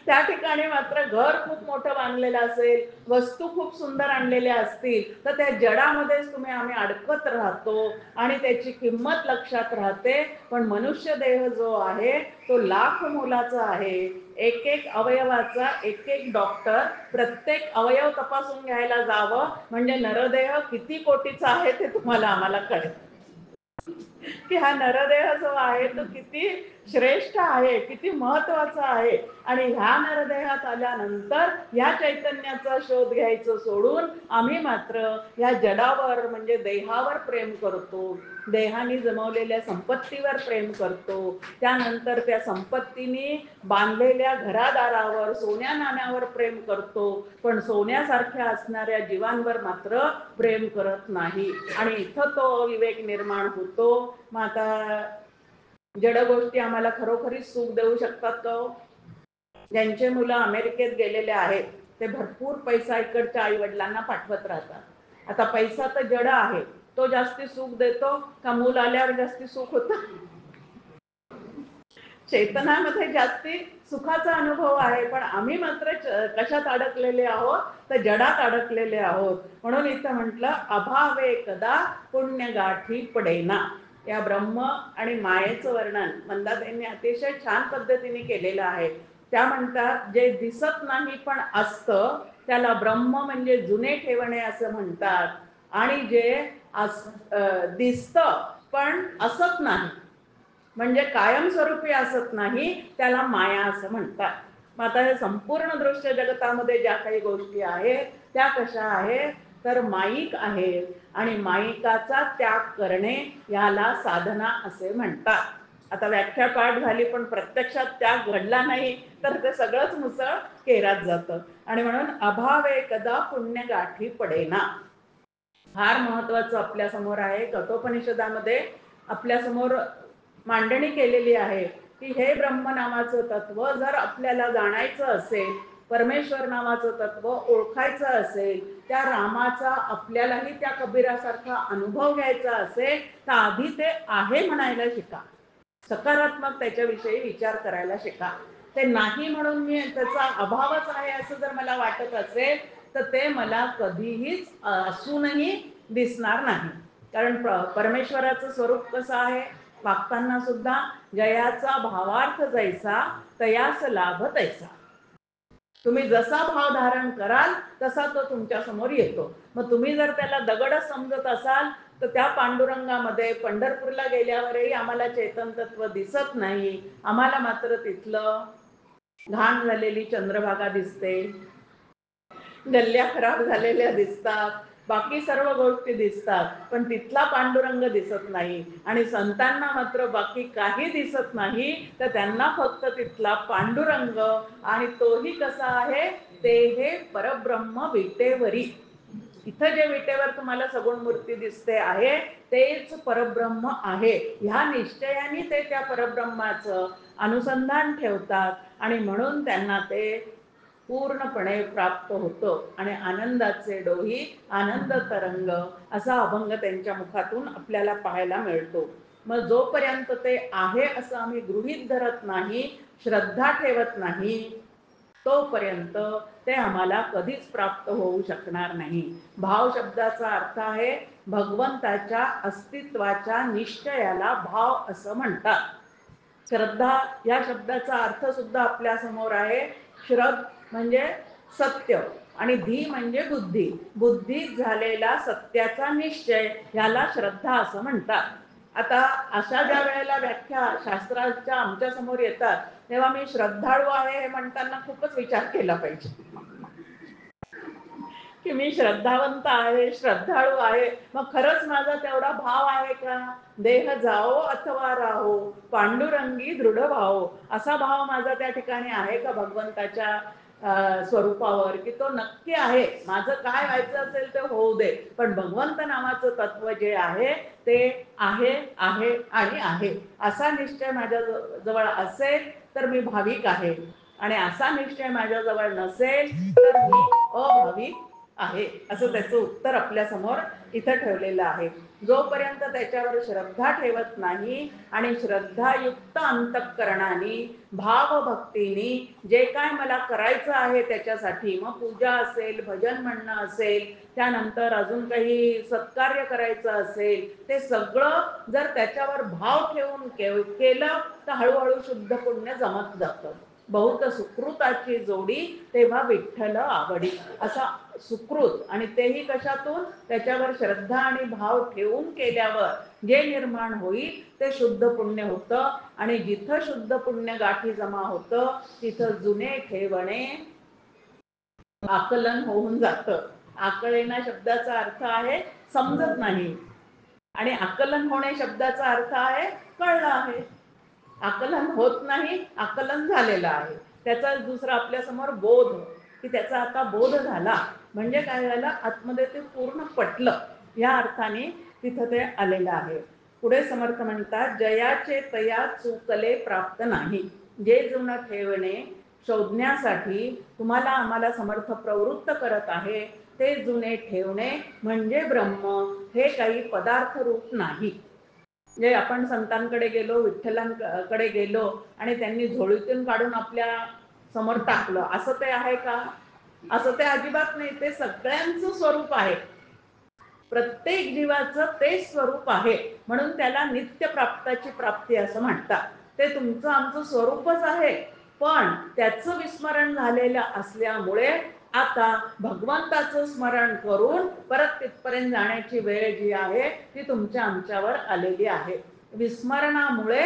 त्या ठिकाणी मात्र घर खूप मोठं बांधलेलं असेल, वस्तू खूप सुंदर आणलेल्या असतील, तर त्या जडामध्येच आम्ही अडकत राहतो आणि त्याची किंमत लक्षात राहते. पण मनुष्य देह जो आहे तो लाख मोलाचा आहे. एक एक अवयवाचा एक एक डॉक्टर प्रत्येक अवयव तपासून घ्यायला जावं म्हणजे नरदेह किती कोटीचा आहे ते तुम्हाला आम्हाला कळेल की हा नरदेह जो आहे तो किती श्रेष्ठ आहे, किती महत्वाचा आहे. आणि ह्या नरदेहात आल्यानंतर ह्या चैतन्याचा शोध घ्यायचं सोडून आम्ही मात्र ह्या जडावर म्हणजे देहावर प्रेम करतो, देहाने जमवलेल्या संपत्तीवर प्रेम करतो, त्यानंतर त्या संपत्तीने बांधलेल्या घरादारावर सोन्या नाण्यावर प्रेम करतो, पण सोन्यासारख्या असणाऱ्या जीवांवर मात्र प्रेम करत नाही. आणि इथं तो अविवेक निर्माण होतो. मग आता जड गोष्टी आम्हाला खरोखरीच सुख देऊ शकतात का? ज्यांचे मुलं अमेरिकेत गेलेले आहेत ते भरपूर पैसा इकडच्या आई वडिलांना पाठवत राहतात. आता पैसा तर जड आहे, तो जास्ती सुख देतो का मूल आल्यावर जास्ती सुख होतं? चेतनामध्ये जास्ती सुखाचा अनुभव आहे, पण आम्ही मात्र कशात अडकलेले आहोत तर जडात अडकलेले आहोत. म्हणून इथं म्हटलं अभावे कदा पुण्य गाठी पडेना. या ब्रह्म आणि मायेचं वर्णन मंदाताईंनी अतिशय छान पद्धतीने केलेलं आहे. त्या म्हणतात जे दिसत नाही पण असतं त्याला ब्रह्म म्हणजे जुने ठेवणे असं म्हणतात, आणि जे दिसतं पण असत नाही म्हणजे कायमस्वरूपी असत नाही त्याला माया असं म्हणतात. मग आता हे संपूर्ण दृश्य जगतामध्ये ज्या काही गोष्टी आहेत त्या कशा आहेत तर माईक आहेत, आणि माईकाचा त्याग करणे याला साधना असे म्हणतात. आता व्याख्या पाठ झाली पण प्रत्यक्षात त्याग घडला नाही तर ते सगळंच मुसळ केरात जातं. आणि म्हणून अभावे कदा पुण्य गाठी पडेना फार महत्वाचं आपल्या समोर आहे. कठोपनिषदामध्ये आपल्या समोर मांडणी केलेली आहे की हे ब्रह्म नामाचं तत्व जर आपल्याला जाणायचं असेल, परमेश्वर नामाचं तत्व ओळखायचं असेल, त्या रामाचा आपल्यालाही त्या कबीरासारखा अनुभव घ्यायचा असेल तर आधी ते आहे म्हणायला शिका, सकारात्मक त्याच्याविषयी विचार करायला शिका. ते नाही म्हणून मी त्याचा अभावच आहे असं जर मला वाटत असेल तर ते मला कधीहीच असूनही दिसणार नाही. कारण परमेश्वराचं स्वरूप कसं आहे, वागताना सुद्धा जयाचा भावार्थ जैसा तयास लाभ तैसा. तुम्ही जसा भाव धारण कराल तसा तो तुमच्या समोर येतो. मग तुम्ही जर त्याला दगडच समजत असाल तर त्या पांडुरंगामध्ये पंढरपूरला गेल्यावरही आम्हाला चेतन तत्व दिसत नाही, आम्हाला मात्र तिथलं घाण झालेली चंद्रभागा दिसते, गल्ल्या खराब झालेल्या दिसतात, बाकी सर्व गोष्टी दिसतात, पण तिथला पांडुरंग दिसत नाही. आणि संतांना मात्र बाकी काही दिसत नाही, तर त्यांना फक्त तिथला पांडुरंग, आणि तोही कसा आहे ते हे परब्रह्म विटेवरी. इथं जे विटेवर तुम्हाला सगुण मूर्ती दिसते आहे तेच परब्रह्म आहे. ह्या निश्चयाने ते त्या परब्रह्माचं अनुसंधान ठेवतात आणि म्हणून त्यांना ते पूर्णपणे प्राप्त होतं. आणि आनंदाचे डोही आनंद तरंग असा अभंग त्यांच्या मुखातून आपल्याला पाहायला मिळतो. मग जोपर्यंत ते आहे असं आम्ही गृहीत धरत नाही, श्रद्धा ठेवत नाही, तोपर्यंत ते आम्हाला कधीच प्राप्त होऊ शकणार नाही. भाव शब्दाचा अर्थ आहे भगवंताच्या अस्तित्वाच्या निश्चयाला भाव असं म्हणतात. श्रद्धा या शब्दाचा अर्थ सुद्धा आपल्या समोर आहे. श्रद्ध म्हणजे सत्य आणि धी म्हणजे बुद्धी, बुद्धीत झालेला सत्याचा निश्चय याला श्रद्धा असं म्हणतात. आता अशा ज्या वेळेला व्याख्या शास्त्राच्या आमच्या समोर येतात तेव्हा मी श्रद्धाळू आहे हे म्हणताना खूपच विचार केला पाहिजे. की मी श्रद्धावंत आहे, श्रद्धाळू आहे, मग खरंच माझा तेवढा भाव आहे का? देह जाओ अथवा राहो, पांडुरंगी दृढ भाव, असा भाव माझा त्या ठिकाणी आहे का भगवंताच्या स्वरूपावर, की तो नक्की आहे, माझं काय व्हायचं असेल ते होऊ दे, पण भगवंत नावाचं तत्व जे आहे ते आहे आहे आणि आहे, असा निश्चय माझ्या जवळ असेल तर मी भाविक आहे, आणि असा निश्चय माझ्याजवळ नसेल तर मी अभाविक आहे, असं त्याचं उत्तर आपल्या समोर इथं ठेवलेलं आहे. जोपर्यंत त्याच्यावर श्रद्धा ठेवत नाही आणि श्रद्धायुक्त अंतःकरणाने भावभक्तीने जे काय मला करायचं आहे त्याच्यासाठी, मग पूजा असेल, भजन म्हणणं असेल, त्यानंतर अजून काही सत्कार्य करायचं असेल, ते सगळं जर त्याच्यावर भाव ठेवून केलं तर हळूहळू शुद्ध पुण्य जमत जातं. बहुत सुकृताची जोडी तेव्हा विठ्ठल आवडी, असा सुकृत, आणि तेही कशातून? त्याच्यावर श्रद्धा आणि भाव ठेवून केल्यावर जे निर्माण होईल ते शुद्ध पुण्य होतं, आणि जिथं शुद्ध पुण्य गाठी जमा होतं तिथं जुने ठेवणे आकलन होऊन जातं. आकलेना शब्दाचा अर्थ आहे समजत नाही, आणि आकलन होणे शब्दाचा अर्थ आहे कळलं आहे. आकलन होत नाही, आकलन झालेलं आहे, त्याचा दुसरा आपल्या समोर बोध, की त्याचा आता बोध झाला म्हणजे काय झालं, आतमध्ये ते पूर्ण पटलं, या अर्थाने तिथं ते आलेलं आहे. पुढे समर्थ म्हणतात, जयाचे तया चुकले प्राप्त नाही, जे जुनं ठेवणे शोधण्यासाठी तुम्हाला आम्हाला समर्थ प्रवृत्त करत आहे ते जुने ठेवणे म्हणजे ब्रह्म, हे काही पदार्थ रूप नाही. जे आपण संतांकडे गेलो, विठ्ठलांकडे गेलो आणि त्यांनी झोळीतून काढून आपल्या समोर टाकलं, असं ते आहे का? असं ते अजिबात नाही. ते सगळ्यांचं स्वरूप आहे, प्रत्येक जीवाचं ते स्वरूप आहे, म्हणून त्याला नित्य प्राप्ताची प्राप्ती असं म्हणतात. ते तुमचं आमचं स्वरूपच आहे, पण त्याचं विस्मरण झालेलं असल्यामुळे आता भगवंताचं स्मरण करून परत तिथपर्यंत जाण्याची वेळ जी आहे ती तुमच्या आमच्यावर आलेली आहे. विस्मरणामुळे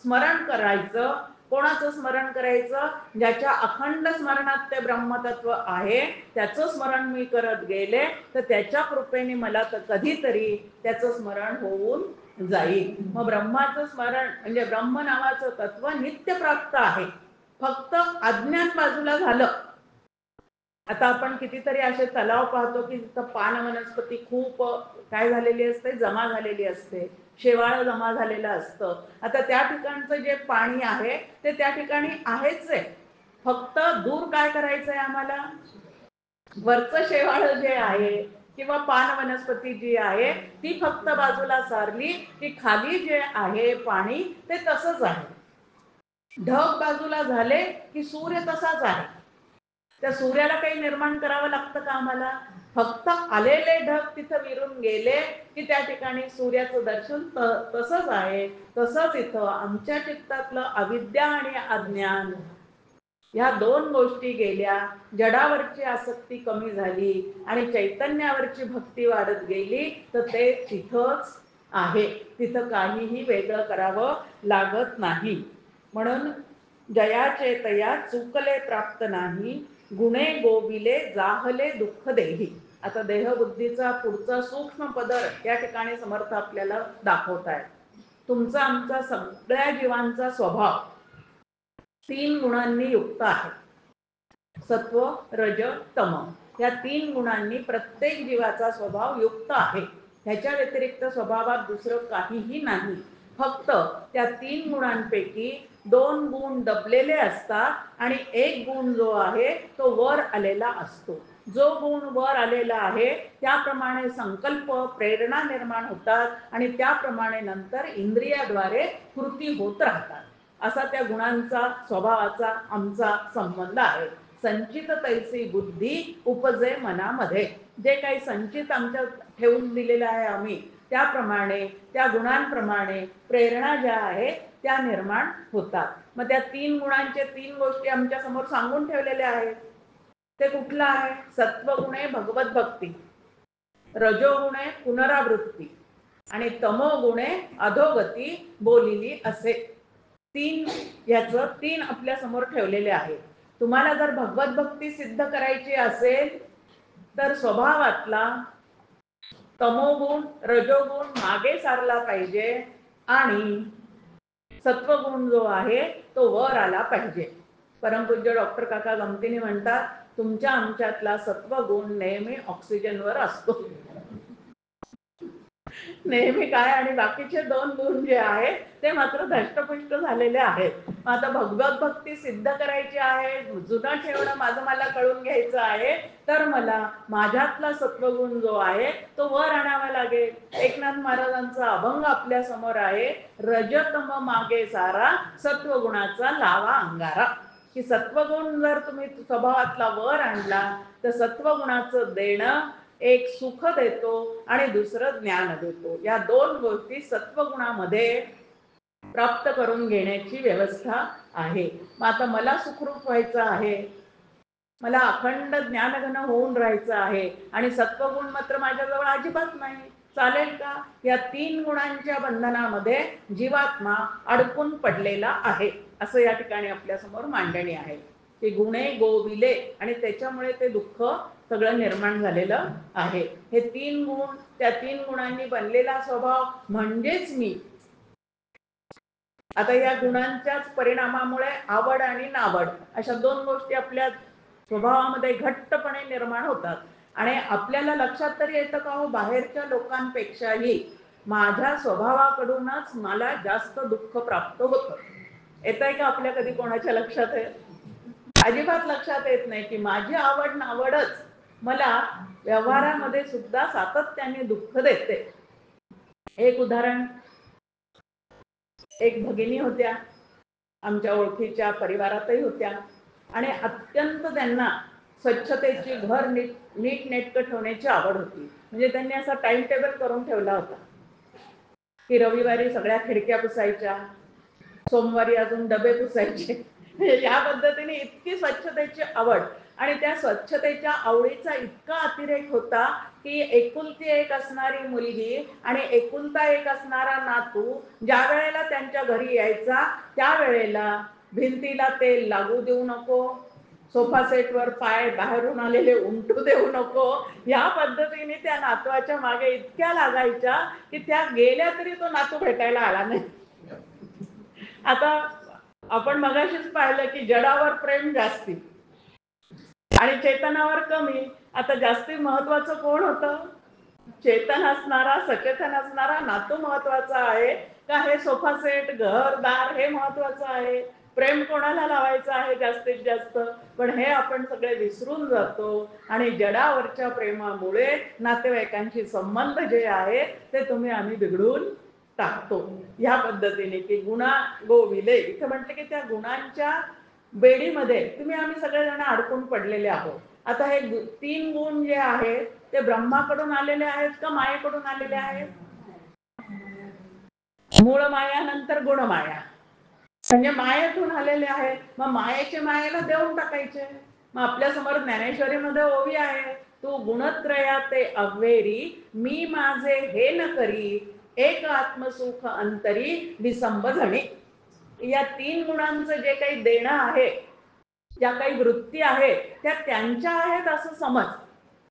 स्मरण करायचं, कोणाचं स्मरण करायचं? ज्याच्या अखंड स्मरणात ते ब्रह्मतत्व आहे त्याचं स्मरण मी करत गेले तर त्याच्या कृपेने मला तर कधीतरी त्याचं स्मरण होऊन जाईल. मग ब्रह्माचं स्मरण म्हणजे ब्रह्म नावाचं तत्व नित्य प्राप्त आहे, फक्त अज्ञान बाजूला झालं. आता आपण कितीतरी असे तलाव पाहतो की तिथं पान वनस्पती खूप काय झालेली असते, जमा झालेली असते, शेवाळ जमा झालेलं असतं. आता त्या ठिकाणचं जे पाणी आहे ते त्या ठिकाणी आहेच आहे, फक्त दूर काय करायचं आहे आम्हाला? वरचं शेवाळ जे आहे किंवा पान वनस्पती जी आहे ती फक्त बाजूला सारली की खाली जे आहे पाणी ते तसंच आहे. ढग बाजूला झाले की सूर्य तसाच आहे. त्या सूर्याला काही निर्माण करावं लागतं का आम्हाला? फक्त आलेले ढग तिथं विरून गेले की त्या ठिकाणी सूर्याचं दर्शन तसंच आहे. तसंच इथं आमच्या चित्तातलं अविद्या आणि अज्ञान ह्या दोन गोष्टी गेल्या, जडावरची आसक्ती कमी झाली आणि चैतन्यावरची भक्ती वाढत गेली तर ते तिथंच आहे, तिथं काहीही वेगळं करावं लागत नाही. म्हणून जयाचे तया चुकले प्राप्त नाही, गुणे गोविले जाहले दुःख देही. आता देहबुद्धीचा पुढचा सूक्ष्म पदर या ठिकाणी समर्थ आपल्याला दाखवत आहे. तुमचा आमचा सगळ्या जीवांचा स्वभाव 3 गुणांनी युक्त आहे, सत्व रज तम, या 3 गुणांनी प्रत्येक जीवाचा स्वभाव युक्त आहे. ह्याच्या व्यतिरिक्त स्वभावात दुसरं काहीही नाही. फक्त त्या 3 गुणांपैकी 2 गुण दबलेले असतात आणि 1 गुण जो आहे तो वर आलेला असतो. जो गुण वर आलेला आहे त्याप्रमाणे संकल्प प्रेरणा निर्माण होतात आणि त्याप्रमाणे नंतर इंद्रियाद्वारे कृती होत राहतात. असा त्या गुणांचा स्वभावाचा आमचा संबंध आहे. संचित तैसी बुद्धी उपजे मनामध्ये, जे काही संचित आमच्या ठेवून दिलेलं आहे आम्ही त्याप्रमाणे त्या गुणांप्रमाणे प्रेरणा ज्या आहे त्या निर्माण होतात. मग त्या 3 गुणांचे 3 गोष्टी आमच्या समोर सांगून ठेवलेल्या आहेत. ते कुठलं आहे? सत्वगुणे भगवत भक्ती, रजोगुणे पुनरावृत्ती आणि तमोगुणे अधोगती बोलिली असे 3 याचं 3 आपल्या समोर ठेवलेले आहे. तुम्हाला जर भगवत भक्ती सिद्ध करायची असेल तर स्वभावातला तमोगुण रजोगुण मागे सारला पाहिजे आणि सत्वगुण जो आहे तो वर आला पाहिजे. परमपूज्य डॉक्टर काका गमतीने म्हणतात, तुमच्या आमच्यातला सत्वगुण नेहमी ऑक्सिजनवर असतो. नेहमी काय आणि बाकीचे 2 गुण जे आहे ते मात्र धष्टपुष्ट झालेले आहेत. आता भगवत भक्ती सिद्ध करायची आहे, जुनं ठेवणं माझं मला कळून घ्यायचं आहे, तर मला माझ्यातला सत्वगुण जो आहे तो वर आणावा लागेल. एकनाथ महाराजांचा अभंग आपल्या समोर आहे, रजतम मागे सारा सत्वगुणाचा लावा अंगारा. की सत्वगुण जर तुम्ही स्वभावातला वर आणला तर सत्वगुणाचं देणं एक सुख देतो आणि दुसरं ज्ञान देतो. या 2 गोष्टी सत्वगुणामध्ये प्राप्त करून घेण्याची व्यवस्था आहे. मग आता मला सुखरूप व्हायचं आहे, मला अखंड ज्ञानघन होऊन राहायचं आहे आणि सत्वगुण मात्र माझ्याजवळ अजिबात नाही, चालेल का? या 3 गुणांच्या बंधनामध्ये जीवात्मा अडकून पडलेला आहे, असं या ठिकाणी आपल्या समोर मांडणी आहे. की गुणे गोविले आणि त्याच्यामुळे ते दुःख सगळं निर्माण झालेलं आहे. हे 3 गुण, त्या 3 गुणांनी बनलेला स्वभाव म्हणजेच मी. आता या गुणांच्याच परिणामामुळे आवड आणि नावड अशा 2 गोष्टी आपल्या स्वभावामध्ये घट्टपणे निर्माण होतात. आणि आपल्याला लक्षात तरी येतं का हो, बाहेरच्या लोकांपेक्षाही माझ्या स्वभावाकडूनच मला जास्त दुःख प्राप्त होतं. येतंय का आपल्या कधी कोणाच्या लक्षात आहे? अजिबात लक्षात येत नाही की माझी आवड नावडच मला व्यवहारामध्ये सुद्धा सातत्याने दुःख देते. एक उदाहरण, एक भगिनी होत्या, आमच्या ओळखीच्या परिवारातही होत्या आणि अत्यंत त्यांना स्वच्छतेची, घर नीट नेटकं ठेवण्याची आवड होती. म्हणजे त्यांनी असा टाइम टेबल करून ठेवला होता की रविवारी सगळ्या खिडक्या पुसायच्या, सोमवारी अजून डबे पुसायचे. या पद्धतीने इतकी स्वच्छतेची आवड आणि त्या स्वच्छतेच्या आवडीचा इतका अतिरेक होता की एकुलती एक असणारी मुलगी आणि एकुलता एक असणारा नातू ज्या वेळेला त्यांच्या घरी यायचा त्यावेळेला भिंतीला तेल लागू देऊ नको, सोफा सेटवर पाय बाहेरून आलेले उमटू देऊ नको, या पद्धतीने त्या नातवाच्या मागे इतक्या लागायच्या की त्या गेल्या तरी तो नातू भेटायला आला नाही. आता आपण मगाशीच पाहिलं की जडावर प्रेम जास्ती आणि चेतनावर कमी. आता जास्ती महत्वाचं कोण होतं? चेतन असणारा, सचेतन असणारा नातू महत्वाचा आहे का हे सोफा सेट, घरदार हे महत्वाचं आहे? प्रेम कोणाला लावायचं आहे जास्तीत जास्त? पण हे आपण सगळे विसरून जातो आणि जडावरच्या प्रेमामुळे नातेवाईकांशी संबंध जे आहे ते आम्ही बिघडून टाकतो. या पद्धतीने की गुणा गोविले, इथे म्हटलं की त्या गुणांच्या बेडीमध्ये आम्ही सगळेजण अडकून पडलेले आहोत. आता हे 3 गुण जे आहेत ते ब्रह्माकडून आलेले आहेत का मायेकडून आलेले आहेत? मूळ माया नंतर गुणमाया, म्हणजे मायेतून आलेले आहेत. मग मायेचे मायेला देऊन टाकायचे. मग आपल्या समोर ज्ञानेश्वरीमध्ये ओवी आहे, तू गुणत्रया ते अव्हेरी, मी माझे हे न करी, एक आत्मसुख अंतरी विसंब झणे. या 3 गुणांचं जे काही देणं आहे, ज्या काही वृत्ती आहेत त्या त्यांच्या आहेत असं समज,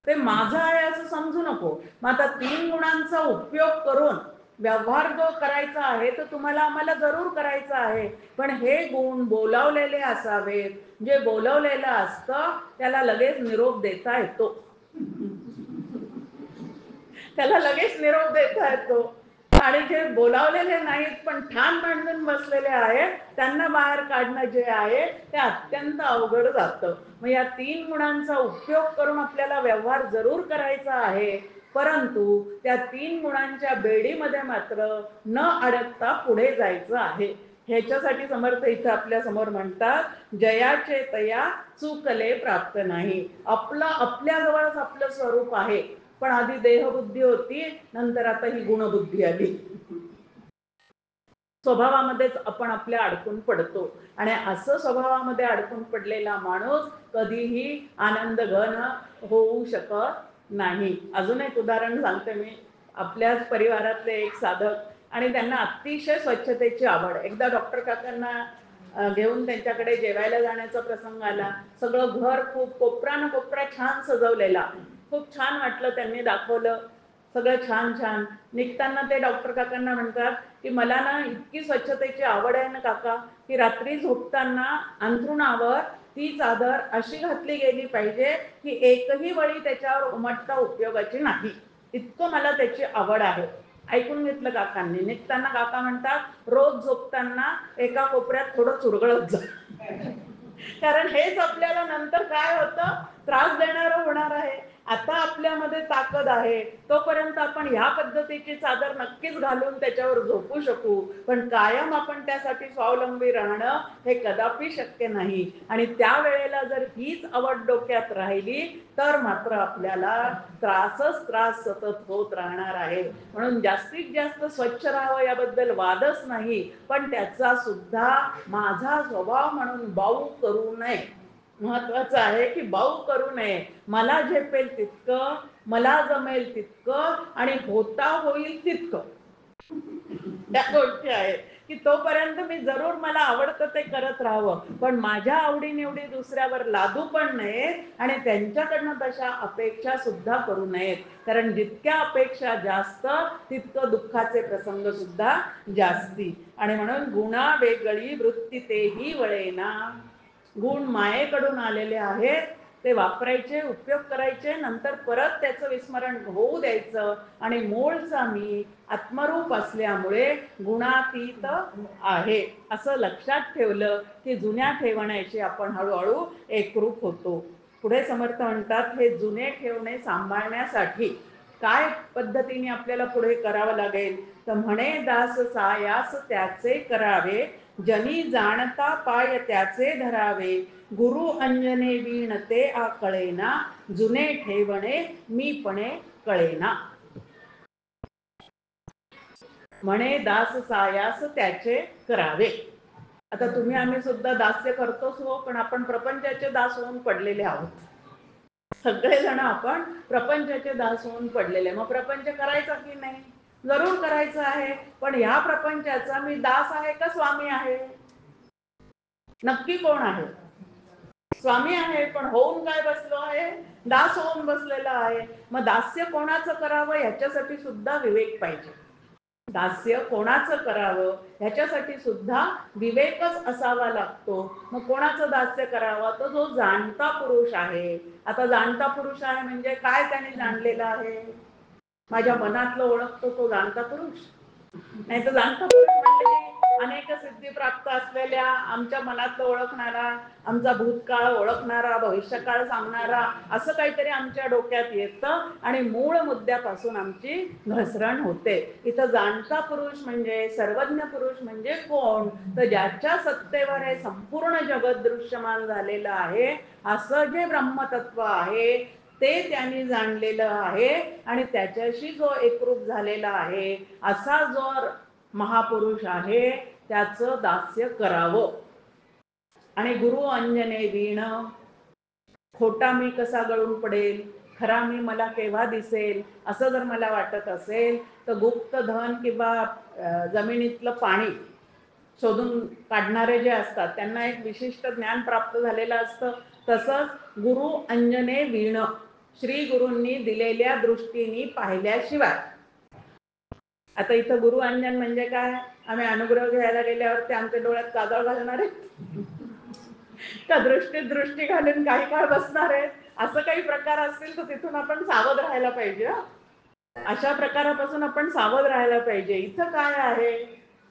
ते माझं आहे असं समजू नको. मग आता 3 गुणांचा उपयोग करून व्यवहार जो करायचा आहे तो तुम्हाला आम्हाला जरूर करायचा आहे, पण हे गुण बोलावलेले असावेत. जे बोलावलेलं असतं त्याला लगेच निरोप देता येतो, त्याला लगेच निरोप देता येतो. आणि जे बोलावलेले नाहीत पण ठाण मांडून बसलेले आहेत त्यांना बाहेर काढणं जे आहे ते अत्यंत अवघड जातं. मग या 3 गुणांचा उपयोग करून आपल्याला व्यवहार जरूर करायचा आहे, परंतु त्या 3 गुणांच्या बेडीमध्ये मात्र न अडकता पुढे जायचं आहे. ह्याच्यासाठी समर्थ इथं आपल्या समोर म्हणतात, जयाचे तया चुकले प्राप्त नाही. आपल्याजवळच आपलं स्वरूप आहे, पण आधी देहबुद्धी होती, नंतर आता ही गुणबुद्धी आली. स्वभावामध्येच आपण आपल्या अडकून पडतो आणि असं स्वभावामध्ये अडकून पडलेला माणूस कधीही आनंद घन होऊ शकत नाही. अजून एक उदाहरण सांगते मी. आपल्याच परिवारातले एक साधक आणि त्यांना अतिशय स्वच्छतेची आवड. एकदा डॉक्टर काकांना घेऊन त्यांच्याकडे जेवायला जाण्याचा प्रसंग आला. सगळं घर खूप कोपरा न कोपरा छान सजवलेला, खूप छान वाटलं, त्यांनी दाखवलं सगळं छान छान. निघताना ते डॉक्टर काकांना म्हणतात की मला ना इतकी स्वच्छतेची आवड आहे ना काका, की रात्री झोपताना अंथरुणावर ती चादर अशी घातली गेली पाहिजे की एकही वळी त्याच्यावर उमटता उपयोगाची नाही, इतकं मला त्याची आवड आहे. ऐकून घेतलं काकांनी. निघताना काका म्हणतात रोज झोपताना एका कोपऱ्यात थोडं चुरगळत जा. कारण हेच आपल्याला नंतर काय होतं, त्रास देणारं होणार आहे. आता आपल्यामध्ये ताकद आहे तोपर्यंत आपण ह्या पद्धतीची चादर नक्कीच घालून त्याच्यावर झोपू शकू, पण कायम आपण त्यासाठी स्वावलंबी राहणं हे कदापि शक्य नाही. आणि त्यावेळेला जर हीच आवड डोक्यात राहिली तर मात्र आपल्याला त्रासच त्रास सतत होत राहणार आहे. म्हणून जास्तीत जास्त स्वच्छ राहावं याबद्दल वादच नाही, पण त्याचा सुद्धा माझा स्वभाव म्हणून बाऊ करू नये. महत्वाचं आहे की बाऊ करू नये. मला झेपेल तितकं, मला जमेल तितकं आणि होता होईल तितकं, त्या गोष्टी आहेत की तोपर्यंत मी जरूर मला आवडतं ते करत राहावं, पण माझ्या आवडीनिवडी दुसऱ्यावर लादू पण नयेत आणि त्यांच्याकडनं तशा अपेक्षा सुद्धा करू नयेत. कारण जितक्या अपेक्षा जास्त तितकं दुःखाचे प्रसंग सुद्धा जास्ती. आणि म्हणून गुणा वेगळी वृत्ती तेही वळेना. गुण मायेकडून आलेले आहेत, ते वापरायचे, उपयोग करायचे, नंतर परत त्याचं विस्मरण होऊ द्यायचं. आणि मूळचा मी आत्मरूप असल्यामुळे गुणातीत आहे असं लक्षात ठेवलं की जुन्या ठेवण्याशी आपण हळूहळू एकरूप होतो. पुढे समर्थ म्हणतात हे जुने ठेवणे सांभाळण्यासाठी काय पद्धतीने आपल्याला पुढे करावं लागेल, तर म्हणे दास सायास त्याचे करावे, जनी जाणता पाय त्याचे धरावे, गुरु अंजने वीण ते आकळेना, जुने ठेवणे मीपणे कळेना. म्हणे दास सायास त्याचे करावे. आता तुम्ही आम्ही सुद्धा दास्य करतोच हो, पण आपण प्रपंचाचे दास होऊन पडलेले आहोत. सगळेजण आपण प्रपंचाचे दास होऊन पडलेले. मग प्रपंच करायचा की नाही? जरूर करायचं आहे, पण ह्या प्रपंचाचा मी दास आहे का स्वामी आहे? नक्की कोण आहे? स्वामी आहे, पण होऊन काय बसलो आहे? दास होऊन बसलेला आहे. मग दास्य कोणाचं करावं ह्याच्यासाठी सुद्धा विवेक पाहिजे. दास्य कोणाचं करावं ह्याच्यासाठी सुद्धा विवेकच असावा लागतो. मग कोणाचं दास्य करावं? तर जो जाणता पुरुष आहे. आता जाणता पुरुष आहे म्हणजे काय त्याने जाणलेलं आहे? माझ्या मनातलं ओळखतो तो जाणता पुरुष. नाही तर जाणता पुरुष म्हणजे अनेक सिद्धी प्राप्त असलेल्या, आमच्या मनातलं ओळखणारा, आमचा भूतकाळ ओळखणारा, भविष्यकाळ सांगणारा, असं काहीतरी आमच्या डोक्यात येतं आणि मूळ मुद्द्यापासून आमची घसरण होते. इथं जाणता पुरुष म्हणजे, सर्वज्ञ पुरुष म्हणजे कोण? तर ज्याच्या सत्तेवर हे संपूर्ण जगत दृश्यमान झालेलं आहे, असं जे ब्रह्मतत्व आहे ते त्यांनी जाणलेलं आहे आणि त्याच्याशी जो एकरूप झालेला आहे असा जो महापुरुष आहे त्याचं दास्य करावं. आणि गुरु अंजने वीण, खोटा मी कसा गळून पडेल, खरा मी मला केव्हा दिसेल, असं जर मला वाटत असेल तर गुप्त धन किंवा जमिनीतलं पाणी शोधून काढणारे जे असतात त्यांना एक विशिष्ट ज्ञान प्राप्त झालेलं असतं. तसंच गुरु अंजने वीण, श्री गुरूंनी दिलेल्या दृष्टीने पाहिल्याशिवाय. आता इथं गुरु अंजन म्हणजे काय? आम्ही अनुग्रह घ्यायला गेल्यावर ते आमच्या डोळ्यात काजळ घालणार आहे त्या दृष्टीत दृष्टी घालून काही काळ बसणार आहे, असं काही प्रकार असतील तर तिथून आपण सावध राहायला पाहिजे. अशा प्रकारापासून आपण सावध राहायला पाहिजे. इथं काय आहे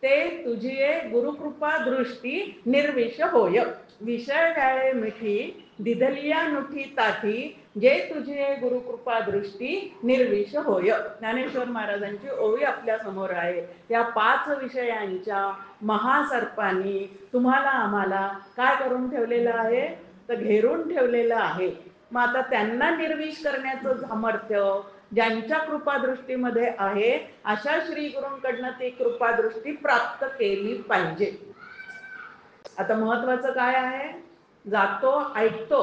ते, तुझी गुरुकृपा दृष्टी निर्विष होय, विषय व्याळे मिठी दिधलिया नुठी ताठी, जे तुझे गुरुकृपा दृष्टी निर्विष होय. ज्ञानेश्वर महाराजांची ओवी आपल्या समोर आहे. या 5 विषयांच्या महासर्पांनी तुम्हाला आम्हाला काय करून ठेवलेलं आहे? तर घेरून ठेवलेलं आहे. मग आता त्यांना निर्विष करण्याचं सामर्थ्य ज्यांच्या कृपादृष्टीमध्ये आहे अशा श्री गुरूंकडनं ती कृपादृष्टी प्राप्त केली पाहिजे. आता महत्वाचं काय आहे? जातो ऐकतो,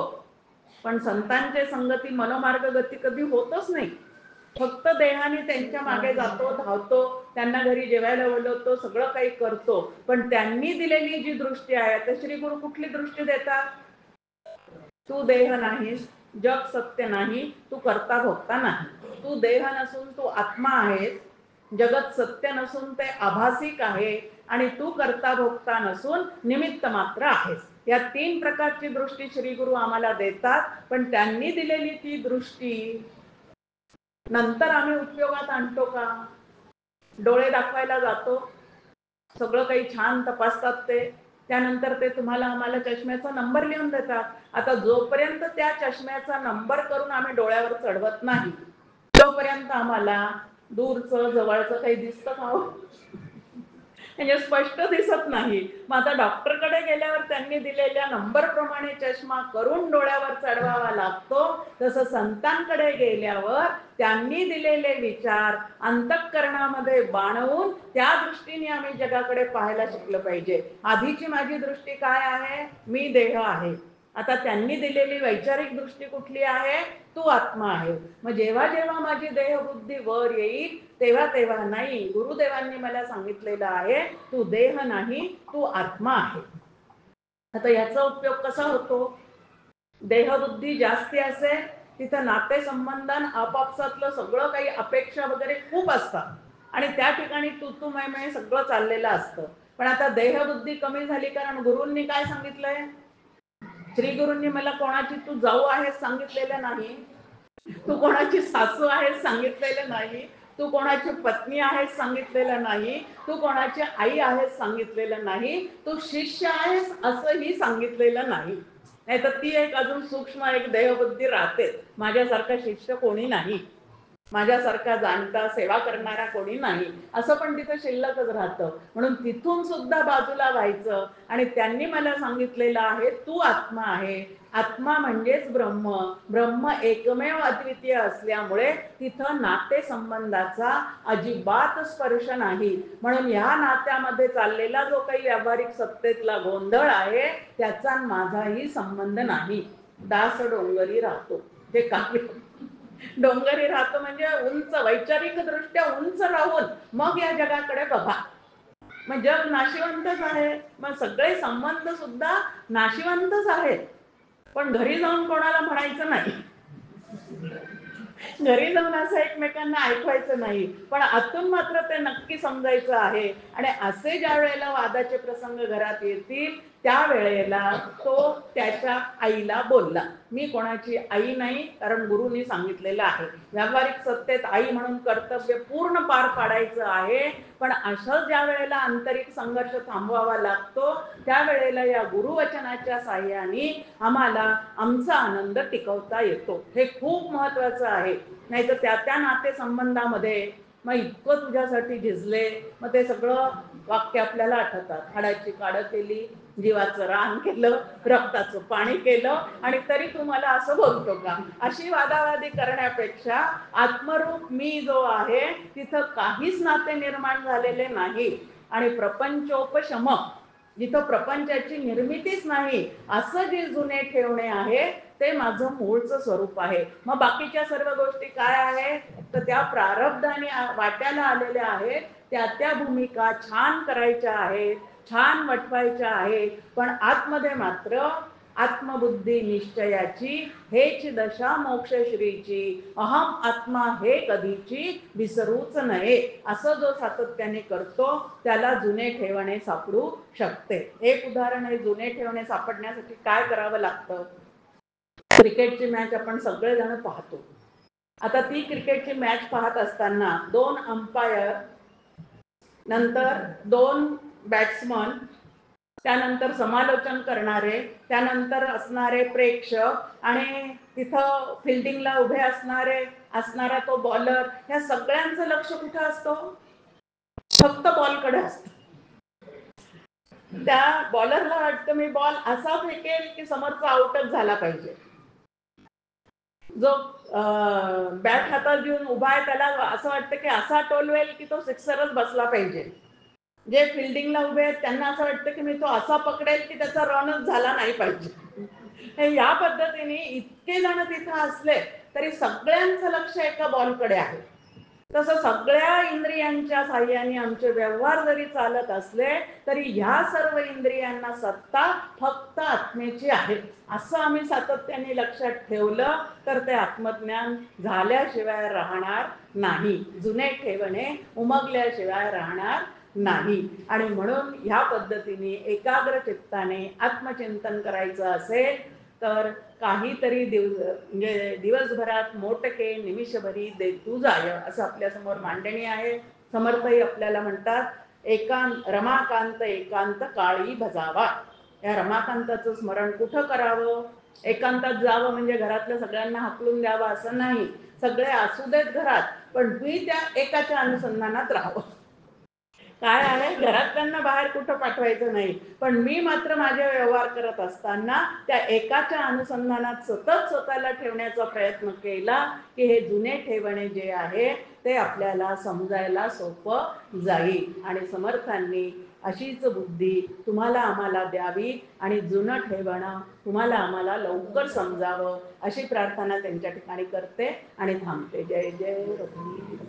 पण संतांचे संगती मनोमार्ग गती कधी होतच नाही. फक्त देहाने त्यांच्या मागे जातो, धावतो, त्यांना घरी जेवायला बोलवतो, सगळं काही करतो, पण त्यांनी दिलेली जी दृष्टी आहे तर श्री गुरु कुठली दृष्टी देतात? तू देह नाहीस, जग सत्य नाही, तू करता भोगता नाही. तू देह नसून तू आत्मा आहेस. जगत सत्य नसून ते आभासिक आहे आणि तू करता भोगता नसून निमित्त मात्र आहेस. या 3 प्रकारची दृष्टी श्री गुरु आम्हाला देतात. पण त्यांनी दिलेली ती दृष्टी नंतर आम्ही उपयोगात आणतो का? डोळे दाखवायला जातो, सगळं काही छान तपासतात ते, त्यानंतर ते तुम्हाला आम्हाला चष्म्याचा नंबर लिहून देतात. आता जोपर्यंत त्या चष्म्याचा नंबर करून आम्ही डोळ्यावर चढवत नाही तोपर्यंत आम्हाला दूरचं जवळचं काही दिसतं का? म्हणजे स्पष्ट दिसत नाही. मग आता डॉक्टरकडे गेल्यावर त्यांनी दिलेल्या नंबर प्रमाणे चष्मा करून डोळ्यावर चढवावा लागतो. तसं संतांकडे गेल्यावर त्यांनी दिलेले विचार अंतःकरणामध्ये बाणवून त्या दृष्टीने आम्ही जगाकडे पाहायला शिकलं पाहिजे. आधीची माझी दृष्टी काय आहे? मी देह आहे. आता त्यांनी दिलेली वैचारिक दृष्टी कुठली आहे? तू आत्मा आहे. मग जेव्हा जेव्हा माझी देहबुद्धी वर येईल तेव्हा तेव्हा नाही, गुरुदेवांनी मला सांगितलेलं आहे तू देह नाही, तू आत्मा आहे. आता याचा उपयोग कसा होतो? देहबुद्धी जास्ती असेल तिथं नातेसंबंधन आपापसातलं सगळं काही अपेक्षा वगैरे खूप असतात आणि त्या ठिकाणी तू मैं सगळं चाललेलं असतं. पण आता देहबुद्धी कमी झाली कारण गुरूंनी काय सांगितलंय? श्री गुरूंनी मला कोणाची तू जाऊ आहेस सांगितलेलं नाही, तू कोणाची सासू आहेस सांगितलेलं नाही, तू कोणाची पत्नी आहेस सांगितलेलं नाही, तू कोणाची आई आहेस सांगितलेलं नाही, तू शिष्य आहेस असंही सांगितलेलं नाही. नाही तर ती एक अजून सूक्ष्म एक देहबुद्धी राहते, माझ्यासारखा शिष्य कोणी नाही, माझ्यासारखा जाणता सेवा करणारा कोणी नाही, असं पण तिथं शिल्लकच राहतं. म्हणून तिथून सुद्धा बाजूला व्हायचं आणि त्यांनी मला सांगितलेलं आहे तू आत्मा आहे. आत्मा म्हणजेच ब्रह्म. ब्रह्म एकमेव अद्वितीय असल्यामुळे तिथं नातेसंबंधाचा अजिबात स्पर्श नाही. म्हणून ह्या नात्यामध्ये चाललेला जो काही व्यावहारिक सत्तेतला गोंधळ आहे त्याचा माझाही संबंध नाही. दास डोंगरी राहतो, ते काय डोंगरी राहतो म्हणजे उंच, वैचारिक दृष्ट्या उंच राहून मग या जगाकडे बघा. मग जग नाशिवंतच आहे, मग सगळे संबंध सुद्धा नाशिवंतच आहेत. पण घरी जाऊन कोणाला म्हणायचं नाही, घरी जाऊन असं एकमेकांना ऐकवायचं नाही, पण आतून मात्र ते नक्की समजायचं आहे. आणि असे ज्या वेळेला वादाचे प्रसंग घरात येतील त्यावेळेला तो त्याच्या आईला बोलला. मी कोणाची आई नाही, कारण गुरुनी सांगितलेलं आहे व्यावहारिक सत्तेत आई म्हणून कर्तव्य पूर्ण पार पाडायचं आहे. पण असं ज्या वेळेला आंतरिक संघर्ष थांबवावा लागतो त्यावेळेला या गुरुवचनाच्या साह्याने आम्हाला आमचा आनंद टिकवता येतो. हे खूप महत्वाचं आहे. नाही तर त्या नातेसंबंधामध्ये मग इतकं तुझ्यासाठी झिजले, मग ते सगळं वाक्य आपल्याला आठवतात. हाडाची काढ केली, जीवाचं रान केलं, रक्ताचं पाणी केलं आणि तरी तुम्हाला असं बोलतो का? अशी वादावादी करण्यापेक्षा आत्मरूप मी जो आहे तिथं काहीच नाते निर्माण झालेले नाही आणि प्रपंचोपशमक, जिथं प्रपंचाची निर्मितीच नाही असं जे जुने ठेवणे आहे ते माझं मूळचं स्वरूप आहे. मग बाकीच्या सर्व गोष्टी काय आहे तर त्या प्रारब्धाने वाट्याला आलेल्या आहेत, त्या भूमिका छान करायच्या आहेत, छान वटवायच्या आहेत. पण आतमध्ये मात्र आत्मबुद्धी निश्चयाची हेच दशा मोक्षश्रीची, अहम आत्मा हे कधीची विसरूच नये, असं जो सातत्याने करतो त्याला जुने ठेवणे सापडू शकते. एक उदाहरण आहे जुने ठेवणे सापडण्यासाठी काय करावं लागतं. क्रिकेटची मॅच आपण सगळेजण पाहतो. आता ती क्रिकेटची मॅच पाहत असताना 2 अंपायर, नंतर 2 बॅट्समन, त्यानंतर समालोचन करणारे, त्यानंतर असणारे प्रेक्षक आणि तिथं फिल्डिंगला उभे असणारा तो बॉलर, ह्या सगळ्यांचं लक्ष कुठे असतं? फक्त बॉलकडे असतं. त्या बॉलरला वाटतं मी बॉल असा फेकेल की समोरचा आउटच झाला पाहिजे. जो बॅट हातात घेऊन उभा आहे त्याला असं वाटतं की असा टोलवेल की तो सिक्सरच बसला पाहिजे. जे फिल्डिंगला उभे आहेत त्यांना असं वाटतं की मी तो असा पकडेल की त्याचा रनच झाला नाही पाहिजे. या पद्धतीने इतके जण तिथं असले तरी सगळ्यांचं लक्ष एका बॉलकडे आहे. तसं सगळ्या इंद्रियांच्या साह्याने आमचे व्यवहार जरी चालत असले तरी ह्या सर्व इंद्रियांना सत्ता फक्त आत्मेची आहे. असं आम्ही सातत्याने लक्षात ठेवलं तर ते आत्मज्ञान झाल्याशिवाय राहणार नाही. जुने ठेवणे उमगल्याशिवाय राहणार नाही. आणि म्हणून ह्या पद्धतीने एकाग्र चित्ताने आत्मचिंतन करायचं असेल तर काहीतरी म्हणजे दिवसभरात मोटके निमिषभरी दे तू जाय, असं आपल्यासमोर मांडणी आहे. समर्थही आपल्याला म्हणतात रमाकांत एकांत काळी भजावा. या रमाकांताचं स्मरण कुठं करावं? एकांतात जावं म्हणजे घरातल्या सगळ्यांना हाकलून द्यावं असं नाही. सगळे असू देत घरात, पण मी त्या एकाच्या अनुसंधानात राहावं. काय आहे, घरात त्यांना बाहेर कुठं पाठवायचं नाही, पण मी मात्र माझे व्यवहार करत असताना त्या एकाच्या अनुसंधानात सतत स्वतःला ठेवण्याचा प्रयत्न केला की हे जुने ठेवणे जे आहे ते आपल्याला समजायला सोपं जाईल. आणि समर्थांनी अशीच बुद्धी तुम्हाला आम्हाला द्यावी आणि जुनं ठेवणं तुम्हाला आम्हाला लवकर समजावं अशी प्रार्थना त्यांच्या ठिकाणी करते आणि थांबते. जय जय रघुवीर.